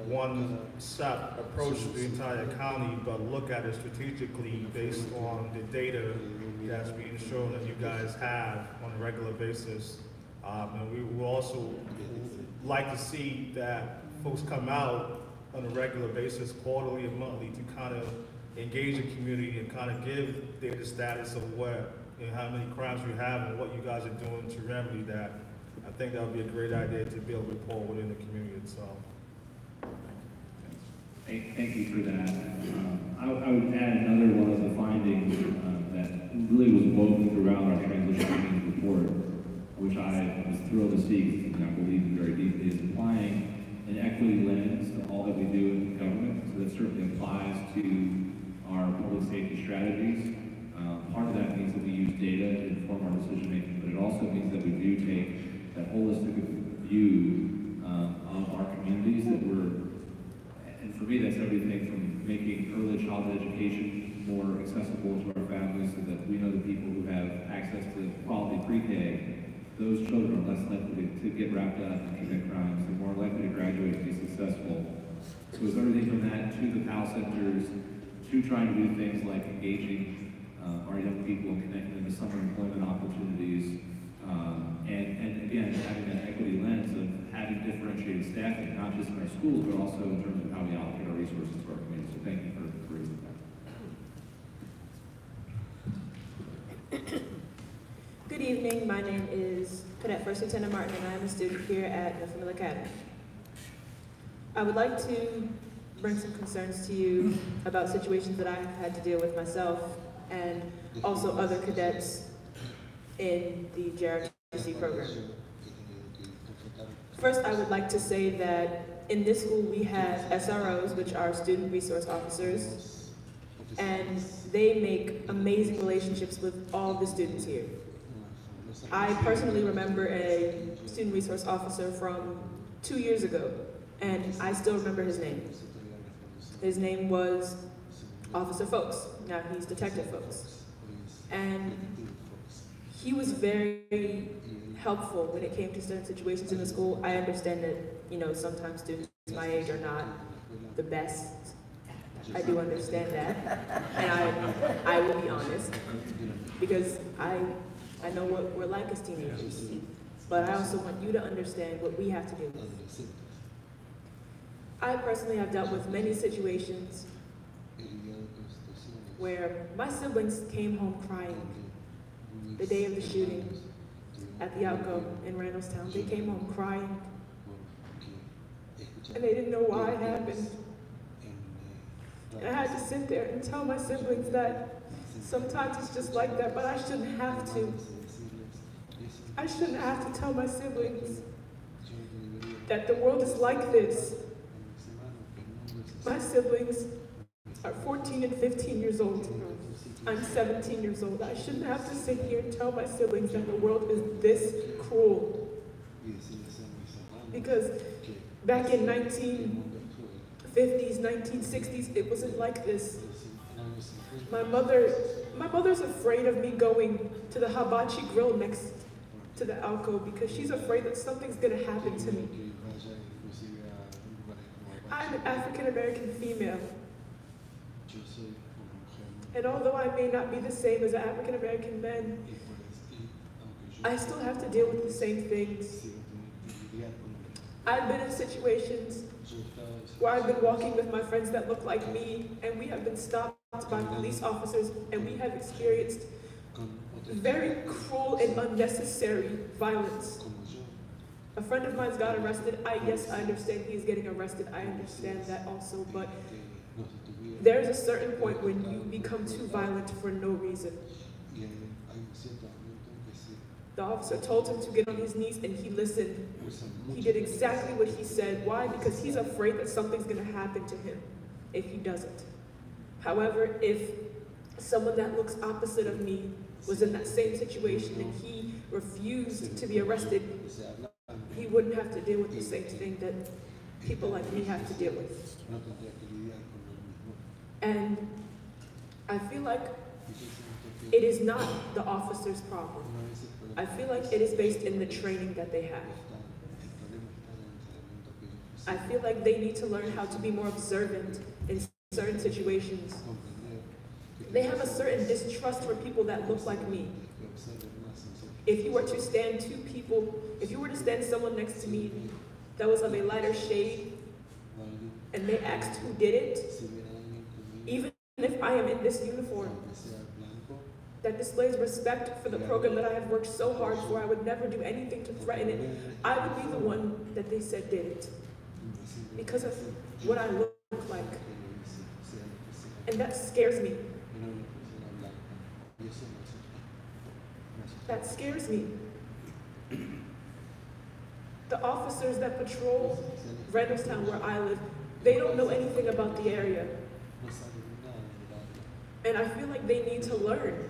one-shot approach to the entire county, but look at it strategically based on the data that's being shown that you guys have on a regular basis. And we will also like to see that folks come out on a regular basis, quarterly and monthly, to kind of engage the community and kind of give data status of what and how many crimes you have and what you guys are doing to remedy that. I think that would be a great idea to build rapport within the community itself. Thank you for that. I would add another one of the findings that really was woven throughout our transition planning report, which I was thrilled to see and I believe very deeply, is applying an equity lens to all that we do in government. So that certainly applies to our public safety strategies. Part of that means that we use data to inform our decision making, but it also means that we do take that holistic view of our communities that we're. And for me, that's everything from making early childhood education more accessible to our families so that we know the people who have access to quality pre-K, those children are less likely to get wrapped up and commit crimes. They're more likely to graduate and be successful. So it's everything from that to the PAL centers, to trying to do things like engaging our young people and connecting them to summer employment opportunities. And again, having that equity lens of having differentiated staffing, not just in our schools, but also in terms of how we allocate our resources to our community. So thank you for raising that. Good evening. My name is Cadet First Lieutenant Martin, and I am a student here at North Middle Academy. I would like to bring some concerns to you about situations that I've had to deal with myself and also other cadets in the JRTC program. First, I would like to say that in this school we have SROs, which are student resource officers, and they make amazing relationships with all the students here. I personally remember a student resource officer from 2 years ago, and I still remember his name. His name was Officer Folks. Now he's Detective Folks. And he was very helpful when it came to certain situations in the school. I understand that, you know, sometimes students my age are not the best. I do understand that. And I will be honest, because I know what we're like as teenagers. But I also want you to understand what we have to deal with. I personally have dealt with many situations where my siblings came home crying the day of the shooting at the Outgo in Randallstown. They came home crying, and they didn't know why it happened. And I had to sit there and tell my siblings that sometimes it's just like that, but I shouldn't have to. I shouldn't have to tell my siblings that the world is like this. My siblings are 14 and 15 years old. I'm 17 years old. I shouldn't have to sit here and tell my siblings that the world is this cruel. Because back in 1950s, 1960s, it wasn't like this. My mother's afraid of me going to the hibachi grill next to the Alco because she's afraid that something's gonna happen to me. I'm an African-American female. And although I may not be the same as African-American men, I still have to deal with the same things. I've been in situations where I've been walking with my friends that look like me, and we have been stopped by police officers, and we have experienced very cruel and unnecessary violence. A friend of mine's got arrested. Yes, I understand he's getting arrested. I understand that also, but there's a certain point when you become too violent for no reason. The officer told him to get on his knees, and he listened. He did exactly what he said. Why? Because he's afraid that something's going to happen to him if he doesn't. However, if someone that looks opposite of me was in that same situation and he refused to be arrested, he wouldn't have to deal with the same thing that people like me have to deal with. And I feel like it is not the officer's problem. I feel like it is based in the training that they have. I feel like they need to learn how to be more observant in certain situations. They have a certain distrust for people that look like me. If you were to stand if you were to stand someone next to me that was of a lighter shade, and they asked who did it, even if I am in this uniform, that displays respect for the program that I have worked so hard for, I would never do anything to threaten it, I would be the one that they said did it, because of what I look like. And that scares me. That scares me. The officers that patrol Randallstown, where I live, they don't know anything about the area. And I feel like they need to learn.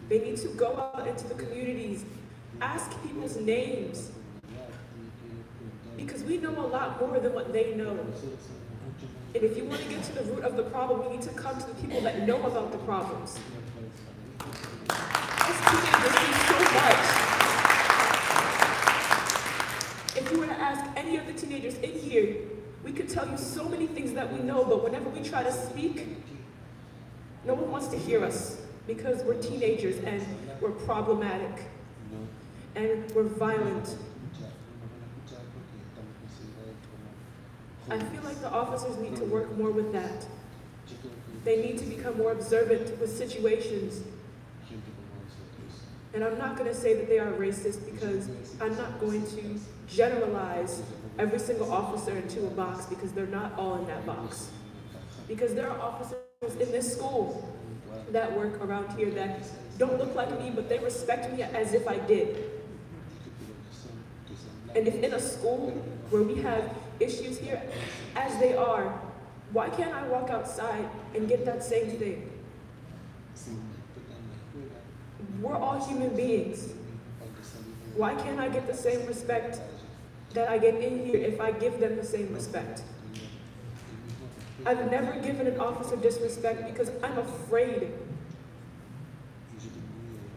They need to go out into the communities, ask people's names, because we know a lot more than what they know. And if you want to get to the root of the problem, we need to come to the people that know about the problems. Us teenagers see so much. If you were to ask any of the teenagers in here, we could tell you so many things that we know, but whenever we try to speak, no one wants to hear us because we're teenagers and we're problematic and we're violent. I feel like the officers need to work more with that. They need to become more observant with situations. And I'm not going to say that they are racist, because I'm not going to generalize every single officer into a box, because they're not all in that box. Because there are officers in this school that work around here that don't look like me, but they respect me as if I did. And if in a school where we have issues here as they are, why can't I walk outside and get that same thing? We're all human beings. Why can't I get the same respect that I get in here if I give them the same respect? I've never given an officer disrespect because I'm afraid.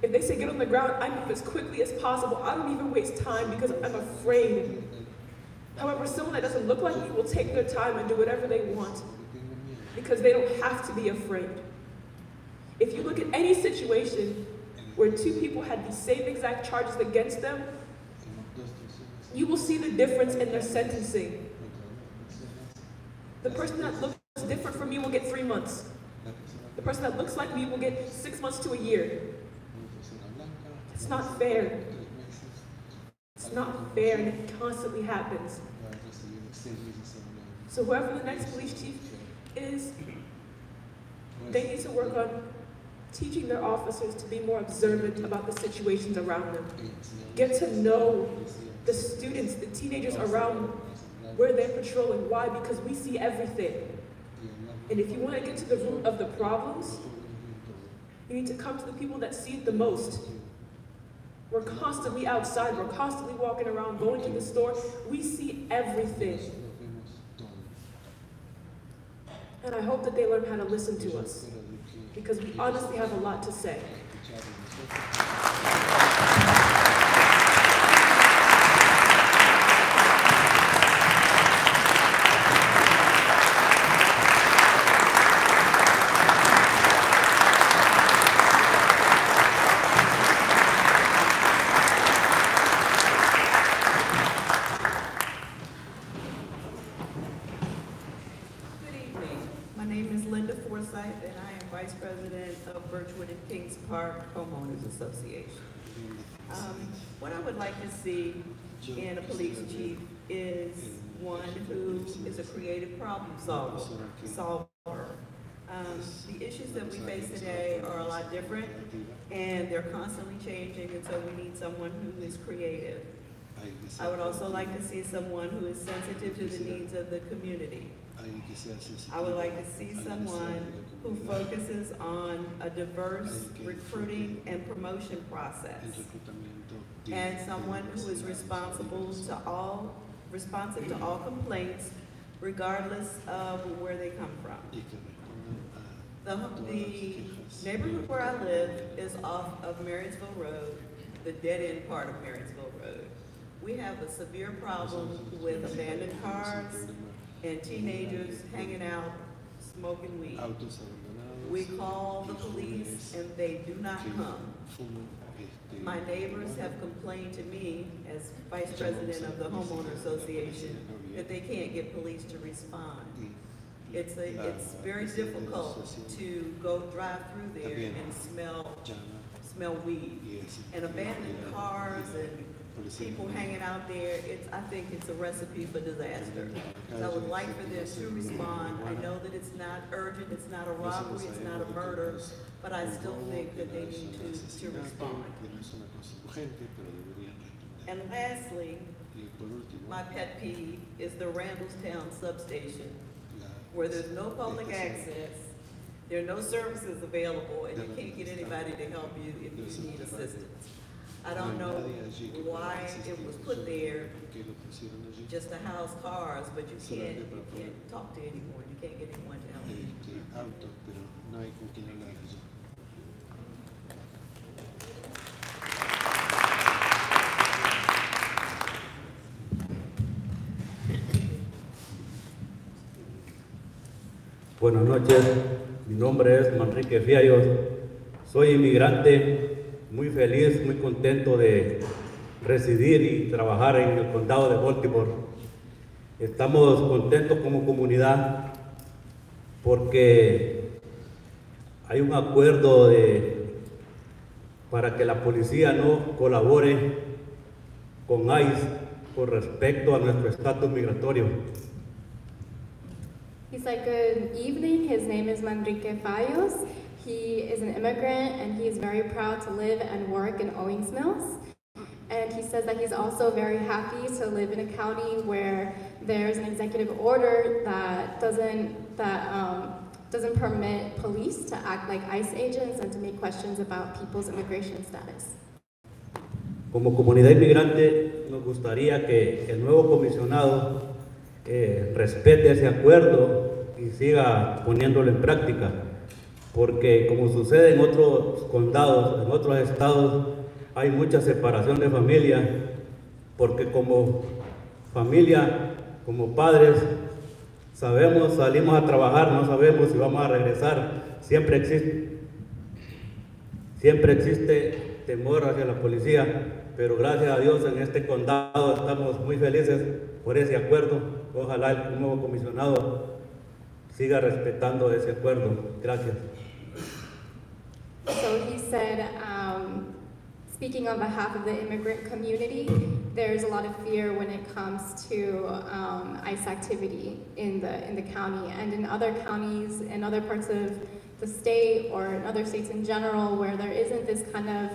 If they say get on the ground, I move as quickly as possible. I don't even waste time because I'm afraid. However, someone that doesn't look like me will take their time and do whatever they want because they don't have to be afraid. If you look at any situation where two people had the same exact charges against them, you will see the difference in their sentencing. The person that looks different from me will get 3 months. The person that looks like me will get 6 months to a year. It's not fair. It's not fair, and it constantly happens. So whoever the next police chief is, they need to work on teaching their officers to be more observant about the situations around them. Get to know the students, the teenagers around where they're patrolling. Why? Because we see everything. And if you want to get to the root of the problems, you need to come to the people that see it the most. We're constantly outside, we're constantly walking around, going to the store. We see everything. And I hope that they learn how to listen to us, because we honestly have a lot to say. Association. What I would like to see in a police chief is one who is a creative problem solver. The issues that we face today are a lot different, and they're constantly changing, and so we need someone who is creative. I would also like to see someone who is sensitive to the needs of the community. I would like to see someone who focuses on a diverse recruiting and promotion process, and someone who is responsible to all responsive to all complaints, regardless of where they come from. The neighborhood where I live is off of Marysville Road, the dead-end part of Marysville Road. We have a severe problem with abandoned cars and teenagers hanging out, smoking weed. We call the police and they do not come. My neighbors have complained to me as vice president of the homeowner association that they can't get police to respond. It's very difficult to go drive through there and smell weed. And abandoned cars and people hanging out there, I think it's a recipe for disaster. So I would like for them to respond. I know that it's not urgent, it's not a robbery, it's not a murder, but I still think that they need to respond. And lastly, my pet peeve is the Randallstown substation, where there's no public access, there are no services available, and you can't get anybody to help you if you need assistance. I don't know why it was put there just to house cars, but you can't talk to anyone. You can't get anyone to help you. Buenas noches, mi nombre es Manrique Fiallos, soy inmigrante, muy feliz, muy contento de residir y trabajar en el condado de Baltimore. Estamos contentos como comunidad porque hay un acuerdo para que la policía no colabore con ICE con respecto a nuestro estatus migratorio. He's like, good evening. His name is Manrique Fallos. He is an immigrant and he is very proud to live and work in Owings Mills. And he says that he's also very happy to live in a county where there's an executive order that doesn't permit police to act like ICE agents and to make questions about people's immigration status. Como comunidad inmigrante, nos gustaría que el nuevo comisionado respete ese acuerdo y siga poniéndolo en práctica, porque como sucede en otros condados, en otros estados, hay mucha separación de familia, porque como familia, como padres, salimos a trabajar, no sabemos si vamos a regresar, siempre existe temor hacia la policía, pero gracias a Dios en este condado estamos muy felices por ese acuerdo. Ojalá el nuevo comisionado siga respetando ese acuerdo. Gracias. So he said, speaking on behalf of the immigrant community, there's a lot of fear when it comes to ICE activity in the county and in other counties and other parts of the state or in other states in general where there isn't this kind of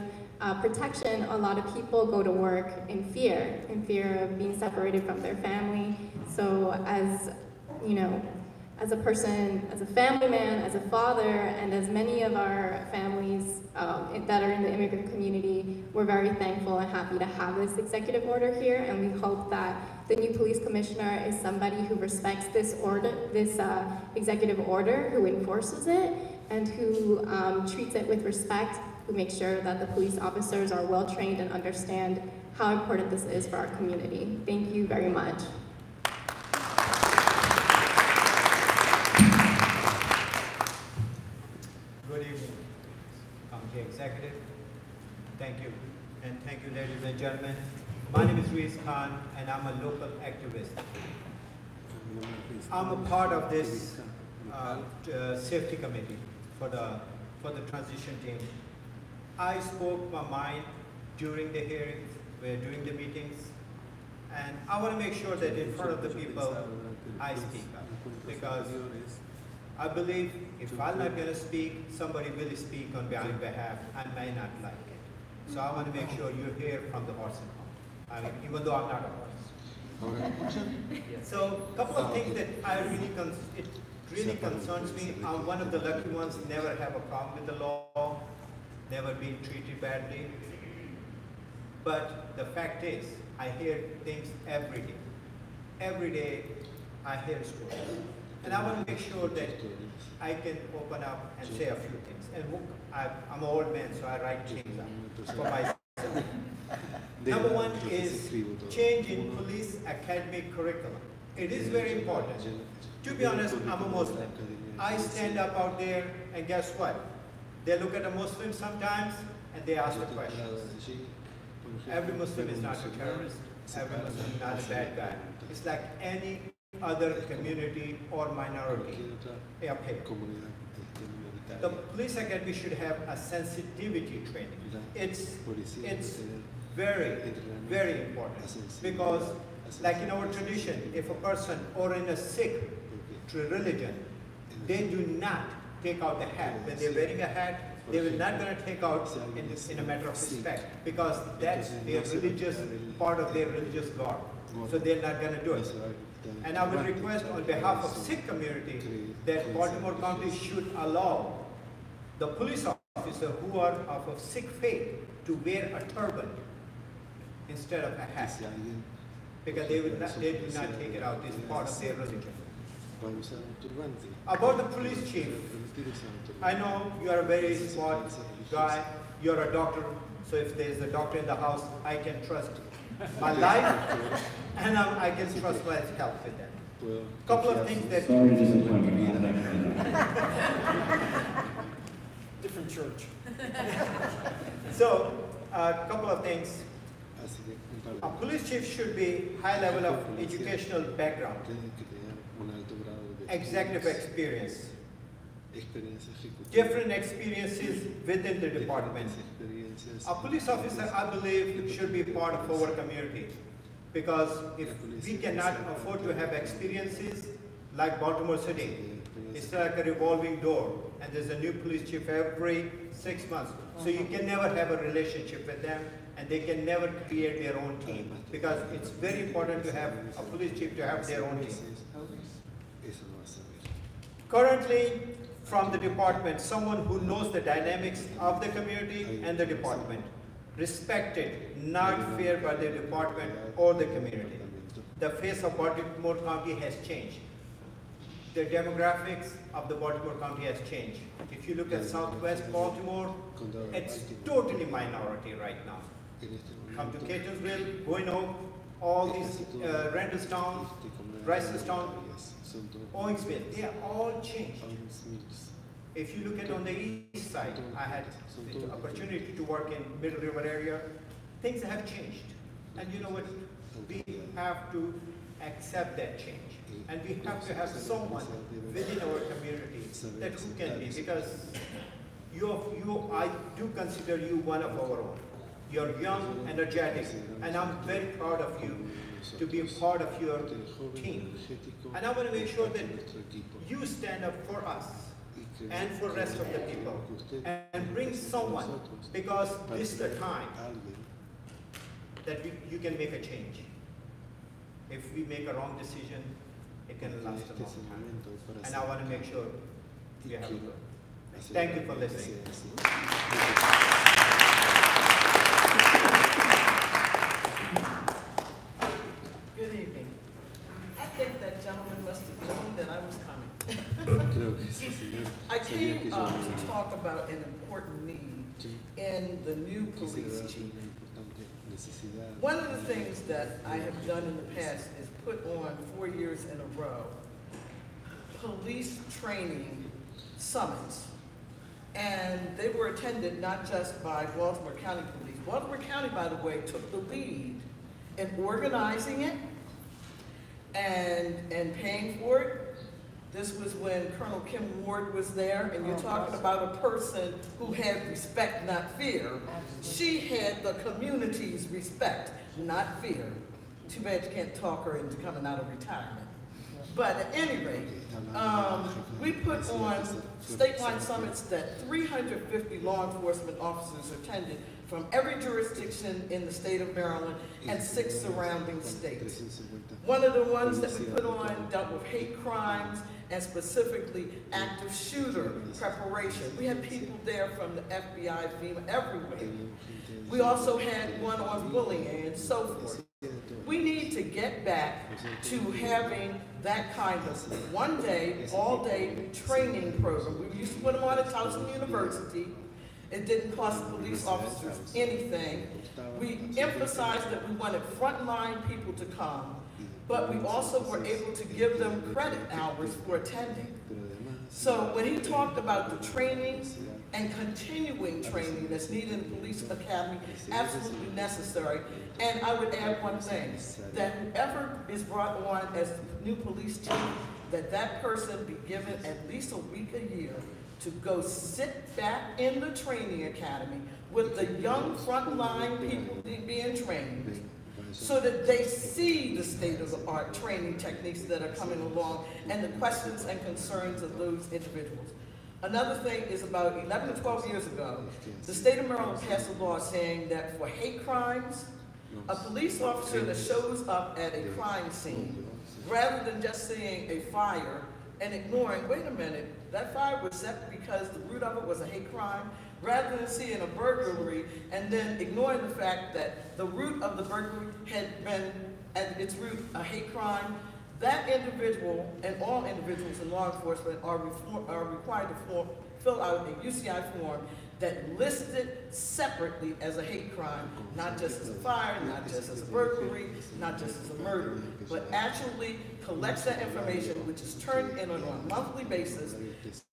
protection. A lot of people go to work in fear of being separated from their family. So as a person, as a family man, as a father, and as many of our families that are in the immigrant community, we're very thankful and happy to have this executive order here, and we hope that the new police commissioner is somebody who respects this executive order, who enforces it, and who treats it with respect, who makes sure that the police officers are well trained and understand how important this is for our community. Thank you very much. Good evening, County Executive. Thank you. And thank you, ladies and gentlemen. My name is Ruiz Khan, and I'm a local activist. I'm a part of this safety committee for the transition team. I spoke my mind during the hearings, during the meetings, and I want to make sure that in front of the people, I speak up, because I believe if I'm not going to speak, somebody will speak on my behalf. I may not like it. So I want to make sure you hear from the horse's mouth. I mean, even though I'm not a horse. So a couple of things that it really concerns me. I'm one of the lucky ones who never have a problem with the law, never been treated badly. But the fact is, I hear things every day. every day I hear stories. And I want to make sure that I can open up and say a few things. And I'm an old man, so I write things up for myself. Number one is change in police academic curriculum. It is very important. To be honest, I'm a Muslim. I stand up out there, and guess what? They look at a Muslim sometimes, and they ask the questions. Every Muslim is not a terrorist. Every Muslim is not a bad guy. It's like any other community or minority up here. The police academy should have a sensitivity training. It's very, very important because, like in our tradition, if a person or in a Sikh religion, they do not take out the hat. When they're wearing a hat, they will not going to take out in a matter of respect because that's their religious part of their religious garb. So they're not going to do it. And I would request on behalf of Sikh community that Baltimore County should allow the police officer who are of Sikh faith to wear a turban instead of a hat, because they do not take it out. It's part of their religion. About the police chief, I know you are a very smart guy. You're a doctor, so if there's a doctor in the house, I can trust my life, and I can trust my health with that. Couple of things that. Sorry to disappoint you. Different church. So, a couple of things. A police chief should be high level of educational background, executive experience, different experiences within the department. A police officer, I believe, should be part of our community, because if we cannot afford to have experiences like Baltimore City, it's like a revolving door, and there's a new police chief every 6 months. So you can never have a relationship with them, and they can never create their own team, because it's very important to have a police chief to have their own team. Currently, from the department, someone who knows the dynamics of the community and the department, respected, not feared by the department or the community. The face of Baltimore County has changed. The demographics of the Baltimore County has changed. If you look at Southwest Baltimore, it's totally minority right now. Come to Catonsville, Boyne Oak, all these Randallstown, Ricestown, Owingsville, they are all changed. If you look at on the east side, I had the opportunity to work in Middle River area. Things have changed. And you know what? We have to accept that change. And we have to have someone within our community that who can be, because I do consider you one of our own. You're young, energetic, and I'm very proud of you to be a part of your team. And I want to make sure that you stand up for us and for the rest of the people and bring someone, because this is the time that you can make a change. If we make a wrong decision, it can last a long time. And I want to make sure we have a good. Thank you for listening. Good evening. I think that gentleman must have known that I was coming. I came to talk about an important need in the new police chief. One of the things that I have done in the past is put on 4 years in a row police training summits. And they were attended not just by Baltimore County Police. Baltimore County, by the way, took the lead in organizing it and paying for it. This was when Colonel Kim Ward was there, and you're talking about a person who had respect, not fear. She had the community's respect, not fear. Too bad you can't talk her into coming out of retirement. But at any rate, we put on statewide summits that 350 law enforcement officers attended from every jurisdiction in the state of Maryland and 6 surrounding states. One of the ones that we put on dealt with hate crimes and specifically active shooter preparation. We had people there from the FBI, FEMA, everywhere. We also had one on bullying and so forth. We need to get back to having that kind of one-day, all-day training program. We used to put them on at Towson University. It didn't cost the police officers anything. We emphasized that we wanted frontline people to come, but we also were able to give them credit hours for attending. So when he talked about the training and continuing training that's needed in the police academy, absolutely necessary. And I would add one thing, that whoever is brought on as the new police chief, that person be given at least a week a year to go sit back in the training academy with the young frontline people being trained, so that they see the state-of-the-art training techniques that are coming along and the questions and concerns of those individuals. Another thing is about 11 to 12 years ago, the state of Maryland passed a law saying that for hate crimes, a police officer that shows up at a crime scene, rather than just seeing a fire and ignoring, wait a minute, that fire was set because the root of it was a hate crime, rather than seeing a burglary and then ignoring the fact that the root of the burglary had been at its root a hate crime, that individual and all individuals in law enforcement are required to fill out a UCI form that lists it separately as a hate crime, not just as a fire, not just as a burglary, not just as a murder, but actually collects that information, which is turned in on a monthly basis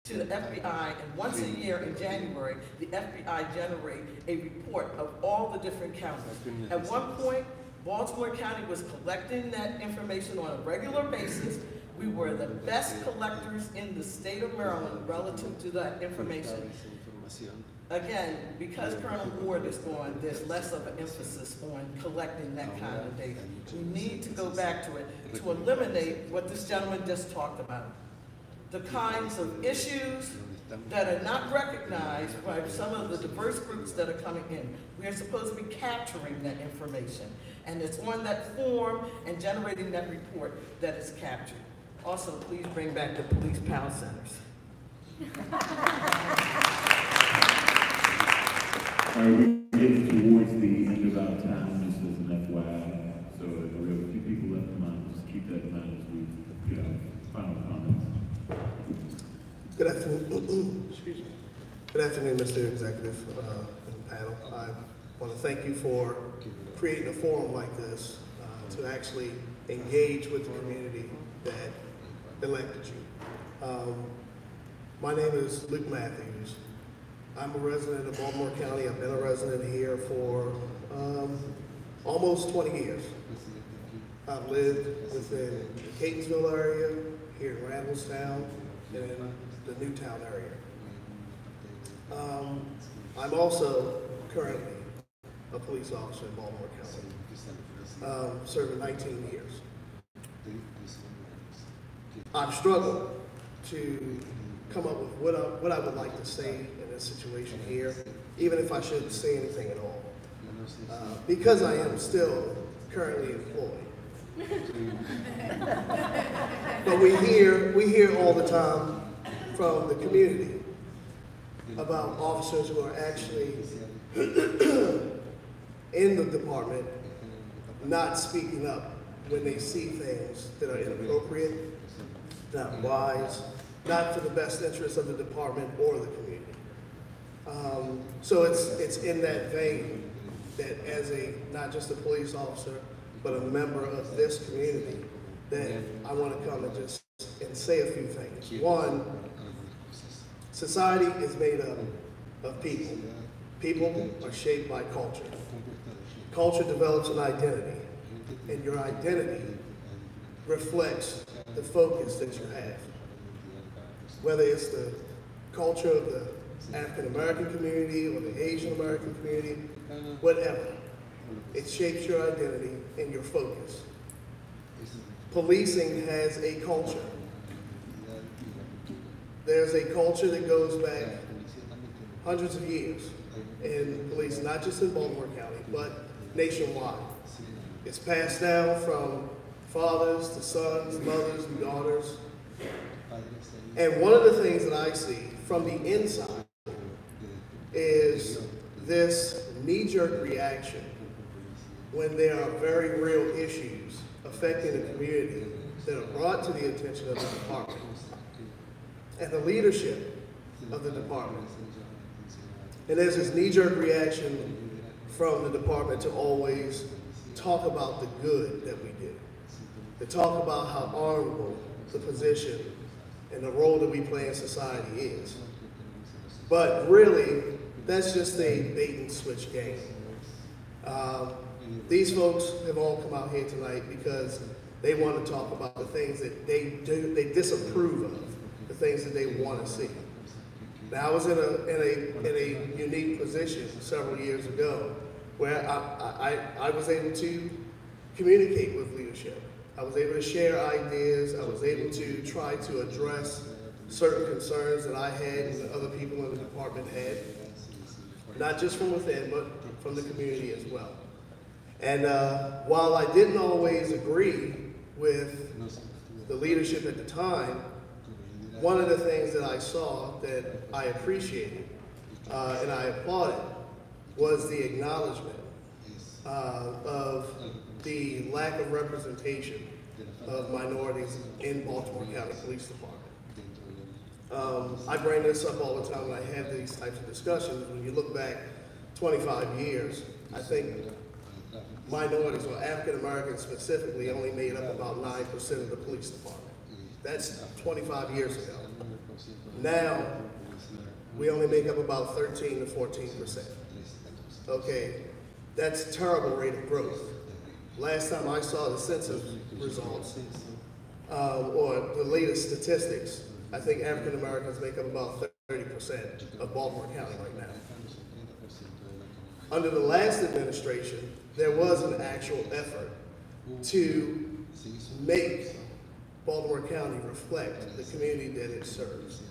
to the FBI, and once a year in January, the FBI generate a report of all the different counties. At one point, Baltimore County was collecting that information on a regular basis. We were the best collectors in the state of Maryland relative to that information. Again, because Colonel Ward is gone, there's less of an emphasis on collecting that kind of data. We need to go back to it to eliminate what this gentleman just talked about. The kinds of issues that are not recognized by some of the diverse groups that are coming in. We are supposed to be capturing that information, and it's on that form and generating that report that is captured. Also, please bring back the police PAL centers. All right, we're getting towards the end of our time, just as an FYI. So we have a few people left in mind. Just keep that in mind as we get our final comments. Good afternoon. Excuse me. Good afternoon, Mr. Executive and panel. I want to thank you for creating a forum like this to actually engage with the community that elected you. My name is Luke Matthews. I'm a resident of Baltimore County. I've been a resident here for almost 20 years. I've lived within the Catonsville area, here in Randallstown, and in the Newtown area. I'm also currently a police officer in Baltimore County, serving 19 years. I've struggled to come up with what I would like to say in this situation here, even if I shouldn't say anything at all, because I am still currently employed. But we hear all the time from the community about officers who are actually in the department not speaking up when they see things that are inappropriate, not wise, not for the best interest of the department or the community. So it's in that vein that as not just a police officer, but a member of this community, that I want to come and say a few things. One, society is made up of people. People are shaped by culture. Culture develops an identity, and your identity reflects the focus that you have. Whether it's the culture of the African American community or the Asian American community, whatever. It shapes your identity and your focus. Policing has a culture. There's a culture that goes back hundreds of years in policing, not just in Baltimore County, but nationwide. It's passed down from fathers to sons, mothers and daughters. And one of the things that I see from the inside is this knee-jerk reaction when there are very real issues affecting the community that are brought to the attention of the department and the leadership of the department. And there's this knee-jerk reaction from the department to always talk about the good that we do, to talk about how honorable the position and the role that we play in society is. But really, that's just a bait and switch game. These folks have all come out here tonight because they want to talk about the things that they disapprove of, the things that they want to see. Now, I was in a unique position several years ago where I was able to communicate with leadership. I was able to share ideas. I was able to try to address certain concerns that I had and that other people in the department had, not just from within, but from the community as well. And while I didn't always agree with the leadership at the time, one of the things that I saw that I appreciated and I applauded was the acknowledgement of the lack of representation of minorities in Baltimore County Police Department. I bring this up all the time when I have these types of discussions. When you look back 25 years, I think minorities, or African Americans specifically, only made up about 9% of the police department. That's 25 years ago. Now, we only make up about 13 to 14%. Okay, that's a terrible rate of growth. Last time I saw the census results, or the latest statistics, I think African Americans make up about 30% of Baltimore County right now. Under the last administration, there was an actual effort to make Baltimore County reflect the community that it serves.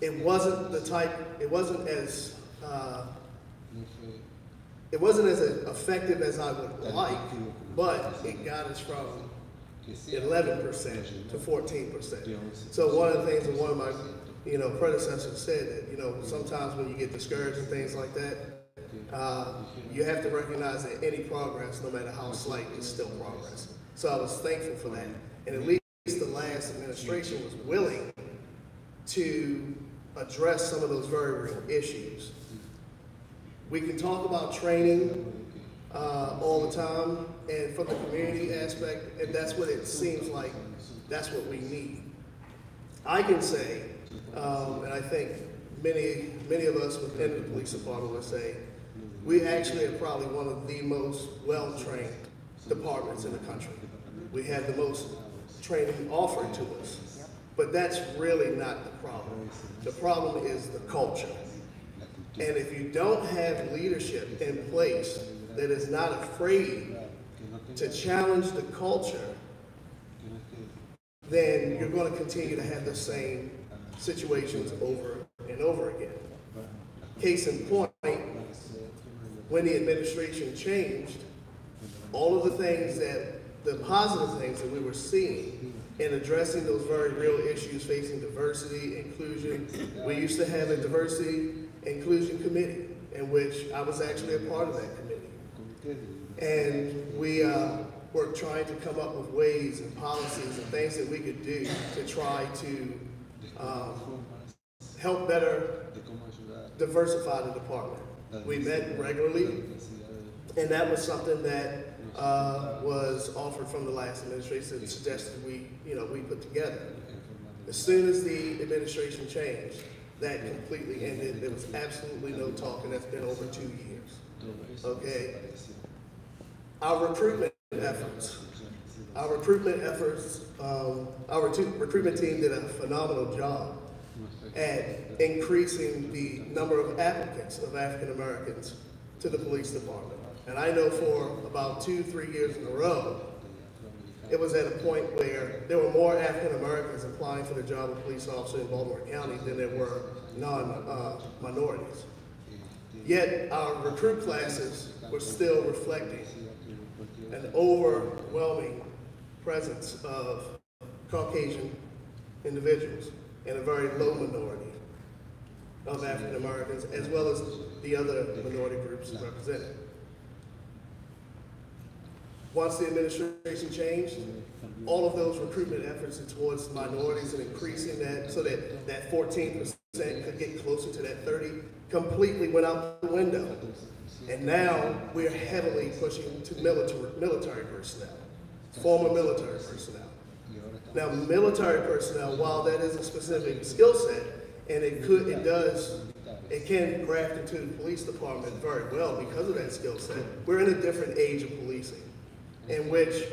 It wasn't as effective as I would like, but it got us from 11% to 14%. So one of the things that one of my predecessors said that, sometimes when you get discouraged and things like that, you have to recognize that any progress, no matter how slight, is still progress. So I was thankful for that. And at least the last administration was willing to address some of those very real issues. We can talk about training all the time, and from the community aspect, and that's what it seems like, that's what we need. I can say, and I think many of us within the police department would say, we actually are probably one of the most well-trained departments in the country. We have the most training offered to us, but that's really not the problem. The problem is the culture. And if you don't have leadership in place that is not afraid to challenge the culture, then you're going to continue to have the same situations over and over again. Case in point, when the administration changed, all of the positive things that we were seeing in addressing those very real issues facing diversity, inclusion, we used to have a diversity inclusion committee in which I was actually a part of that committee. And we were trying to come up with ways and policies and things that we could do to try to help better diversify the department. We met regularly, and that was something that was offered from the last administration that suggested we put together. As soon as the administration changed, that completely ended. There was absolutely no talk, and that's been over 2 years. Okay. Our recruitment team did a phenomenal job at increasing the number of applicants of African Americans to the police department. And I know for about 2-3 years in a row, it was at a point where there were more African Americans applying for the job of police officer in Baltimore County than there were non-minorities. Yet our recruit classes were still reflecting an overwhelming presence of Caucasian individuals and a very low minority of African Americans, as well as the other minority groups represented. Once the administration changed, all of those recruitment efforts towards minorities and increasing that so that that 14% could get closer to that 30 completely went out the window. And now we're heavily pushing to military personnel, former military personnel. Now, military personnel, while that is a specific skill set, and it can graft into the police department very well because of that skill set, we're in a different age of policing, in which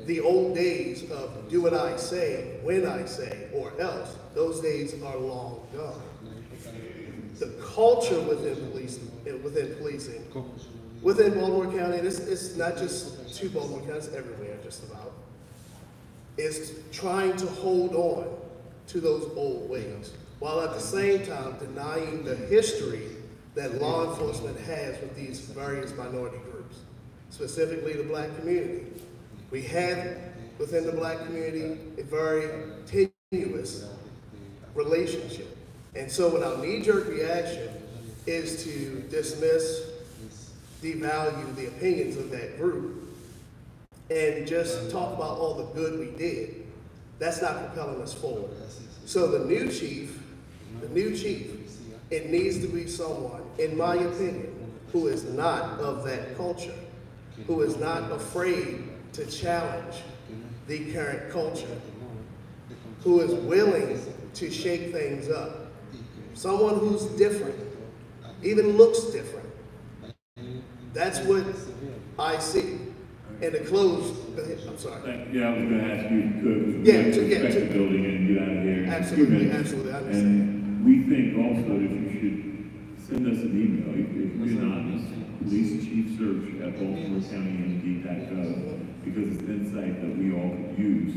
the old days of do what I say, when I say, or else, those days are long gone. The culture within policing, within Baltimore County, and it's not just to Baltimore County, it's everywhere just about, is trying to hold on to those old ways, while at the same time denying the history that law enforcement has with these various minority groups, specifically the Black community. We have within the Black community a very tenuous relationship. And so when our knee-jerk reaction is to dismiss, devalue the opinions of that group, and just talk about all the good we did, that's not propelling us forward. So the new chief, it needs to be someone, in my opinion, who is not of that culture, who is not afraid to challenge the current culture, who is willing to shake things up. Someone who's different, even looks different. That's what I see. And to close, go ahead, I'm sorry. Yeah, I was going to ask you if you could. Yeah, respect the building and get out of here. Absolutely, absolutely, I understand. And we think also that you should send us an email, if you're anonymous, police chief search at BaltimoreCountyMD.gov, because it's insight that we all could use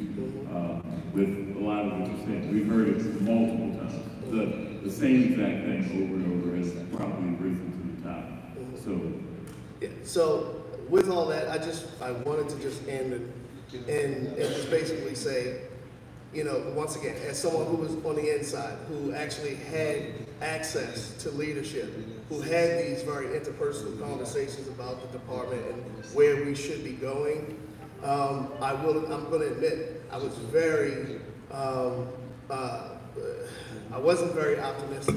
with a lot of what you're saying. We've heard it multiple times. The same exact thing over and over has probably risen to the top. So, yeah, so with all that, I wanted to just end and just basically say, you know, once again, as someone who was on the inside, who actually had access to leadership, who had these very interpersonal conversations about the department and where we should be going, I'm going to admit, I was very, I wasn't very optimistic.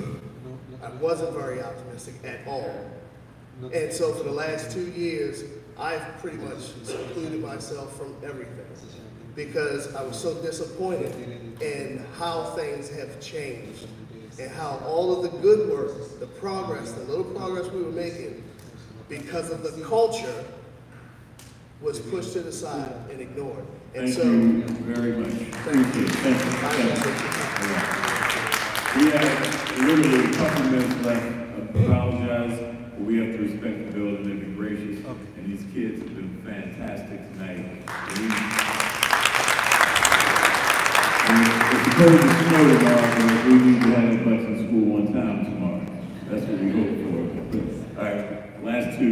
I wasn't very optimistic at all. And so for the last 2 years, I've pretty much secluded myself from everything because I was so disappointed in how things have changed and how all of the good work, the progress, the little progress we were making, because of the culture, was pushed to the side and ignored. And thank you very much. Thank you. We have literally a couple minutes left. I apologize, but we have to respect the building and be gracious. And these kids have been fantastic tonight. And it's supposed to snow tomorrow, but we need to have as much in school one time tomorrow. That's what we hope for. All right, last two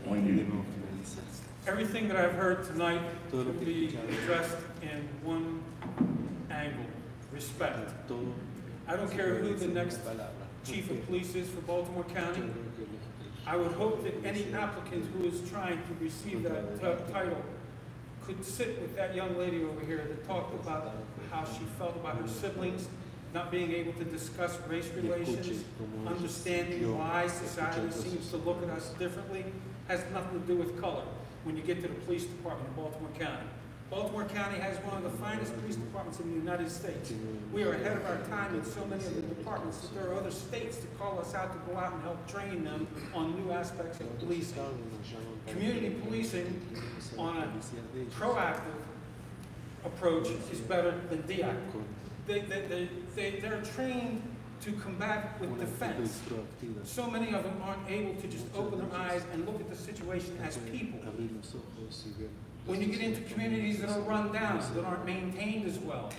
on you. Everything that I've heard tonight could be addressed in one angle: respect. I don't care who the next chief of police is for Baltimore County. I would hope that any applicant who is trying to receive that title could sit with that young lady over here that talked about how she felt about her siblings, not being able to discuss race relations, understanding why society seems to look at us differently, has nothing to do with color. When you get to the police department in Baltimore County. Baltimore County has one of the finest police departments in the United States. We are ahead of our time in so many of the departments that there are other states that call us out to go out and help train them on new aspects of policing. Community policing on a proactive approach is better than deactive. They're trained to combat with defense. So many of them aren't able to just open their eyes and look at the situation as people. When you get into communities that are run down, that aren't maintained as well,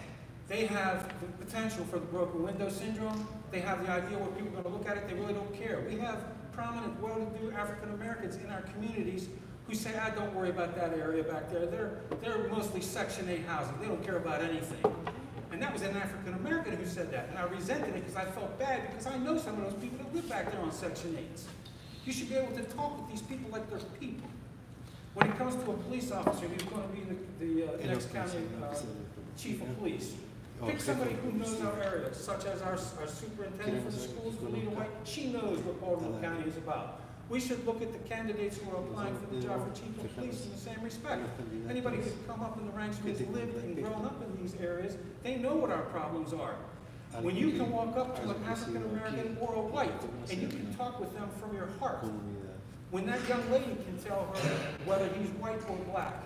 they have the potential for the broken window syndrome. They have the idea where people are going to look at it, they really don't care. We have prominent, well-to-do African Americans in our communities who say, don't worry about that area back there. They're mostly Section 8 housing. They don't care about anything. And that was an African American who said that. And I resented it because I felt bad because I know some of those people that live back there on Section 8s. You should be able to talk with these people like they're people. When it comes to a police officer, he's going to be the next county chief of police. Pick somebody who knows our area, such as our superintendent for the schools, Lita White. She knows what Baltimore County is about. We should look at the candidates who are applying for the job for chief of police in the same respect. Anybody who's come up in the ranks, who's lived and grown up in these areas, they know what our problems are. When you can walk up to an African American or a white and you can talk with them from your heart, when that young lady can tell her whether he's white or black,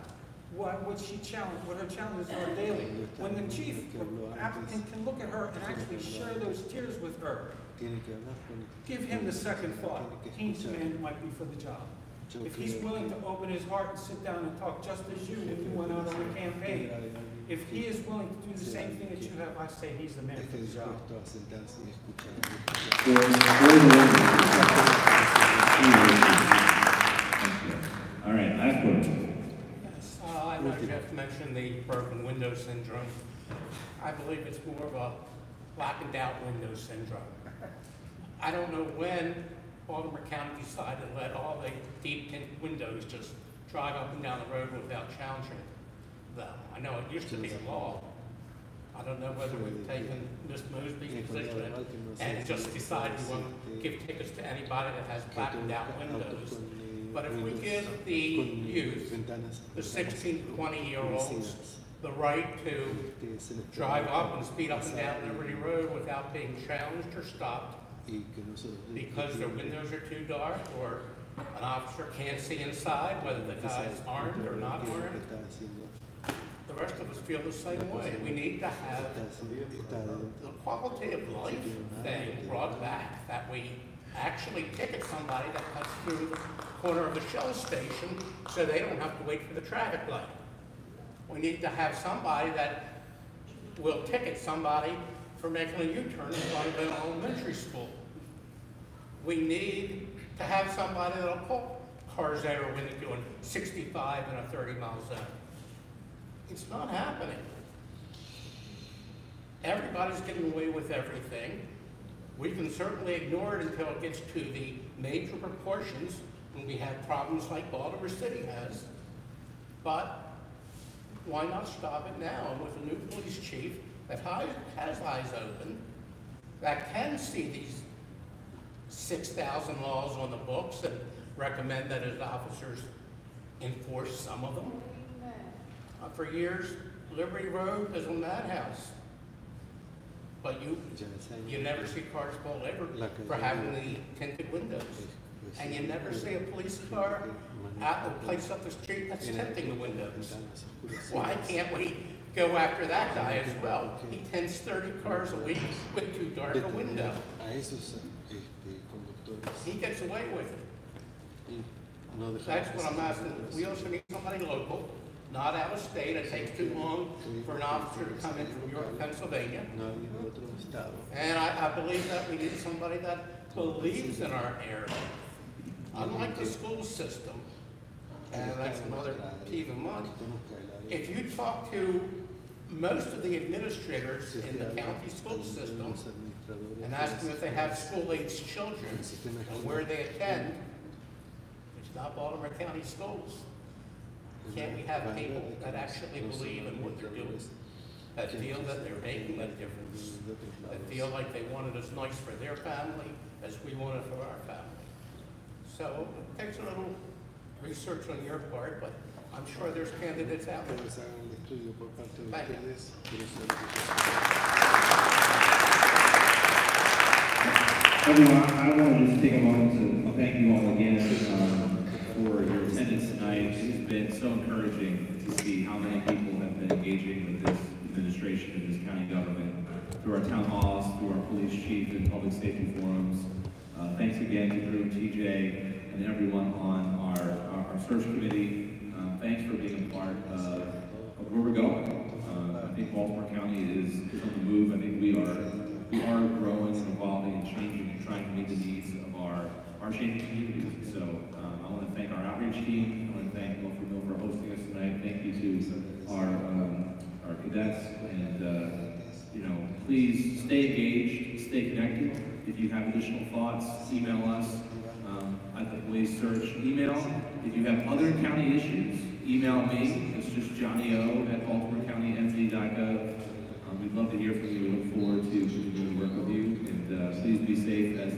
what her challenges are daily. When the chief applicant can look at her and actually share those tears with her, give him the second thought. He's the man who might be for the job. If he's willing to open his heart and sit down and talk just as you when you went out on the campaign, if he is willing to do the same thing that you have, I say he's the man for the job. All right, last word. I'd like to just mention the broken window syndrome. I believe it's more of a blackened out window syndrome. I don't know when Baltimore County decided to let all the deep tinted windows just drive up and down the road without challenging them. I know it used to be a law. I don't know whether we've taken Ms. Mosby's position and just decided we won't give tickets to anybody that has blackened out windows. But if we give the youth, the 16 to 20-year-olds, the right to drive up and speed up and down Liberty Road without being challenged or stopped because their windows are too dark or an officer can't see inside whether the guy's armed or not armed, the rest of us feel the same way. We need to have the quality of life thing brought back, that we actually ticket somebody that cuts through the corner of a Shell station so they don't have to wait for the traffic light. We need to have somebody that will ticket somebody for making a U-turn in front of an elementary school. We need to have somebody that'll pull cars that are winning doing 65 and a 30 mile zone. It's not happening. Everybody's getting away with everything. We can certainly ignore it until it gets to the major proportions when we have problems like Baltimore City has. But why not stop it now? And with a new police chief that has eyes open, that can see these 6,000 laws on the books and recommend that his officers enforce some of them. For years, Liberty Road is a madhouse. But you never see cars pulled over for having the tinted windows. And you never see a police car out the place up the street that's tinting the windows. Why can't we go after that guy as well? He tints 30 cars a week with too dark a window. He gets away with it. That's what I'm asking. We also need somebody local, not out of state. It takes too long for an officer to come in from York, Pennsylvania. And I believe that we need somebody that believes in our area. Unlike the school system, and that's another peeve of mine, if you talk to most of the administrators in the county school system and ask them if they have school-aged children and where they attend, it's not Baltimore County schools. Can't we have people that actually believe in what they're doing, that feel that they're making a difference, that feel like they want it as nice for their family as we want it for our family? So it takes a little research on your part, but I'm sure there's candidates out there. Thank you. Everyone, I want to just take a moment to thank you all again for your attendance tonight. It's been so encouraging to see how many people have been engaging with this administration and this county government through our town halls, through our police chief and public safety forums. Thanks again to Drew, TJ, and everyone on our search committee. Thanks for being a part of where we're going. I think Baltimore County is on the move. I think we are growing and evolving and changing and trying to meet the needs of our changing communities. So I want to thank our outreach team. I want to thank Wilfred Mill for hosting us tonight. Thank you to our cadets and please stay engaged, stay connected. If you have additional thoughts, email us at the police search email. If you have other county issues, email me. It's just johnny.o@baltimorecountymd.gov. We'd love to hear from you. We look forward to continuing to work with you, and please be safe as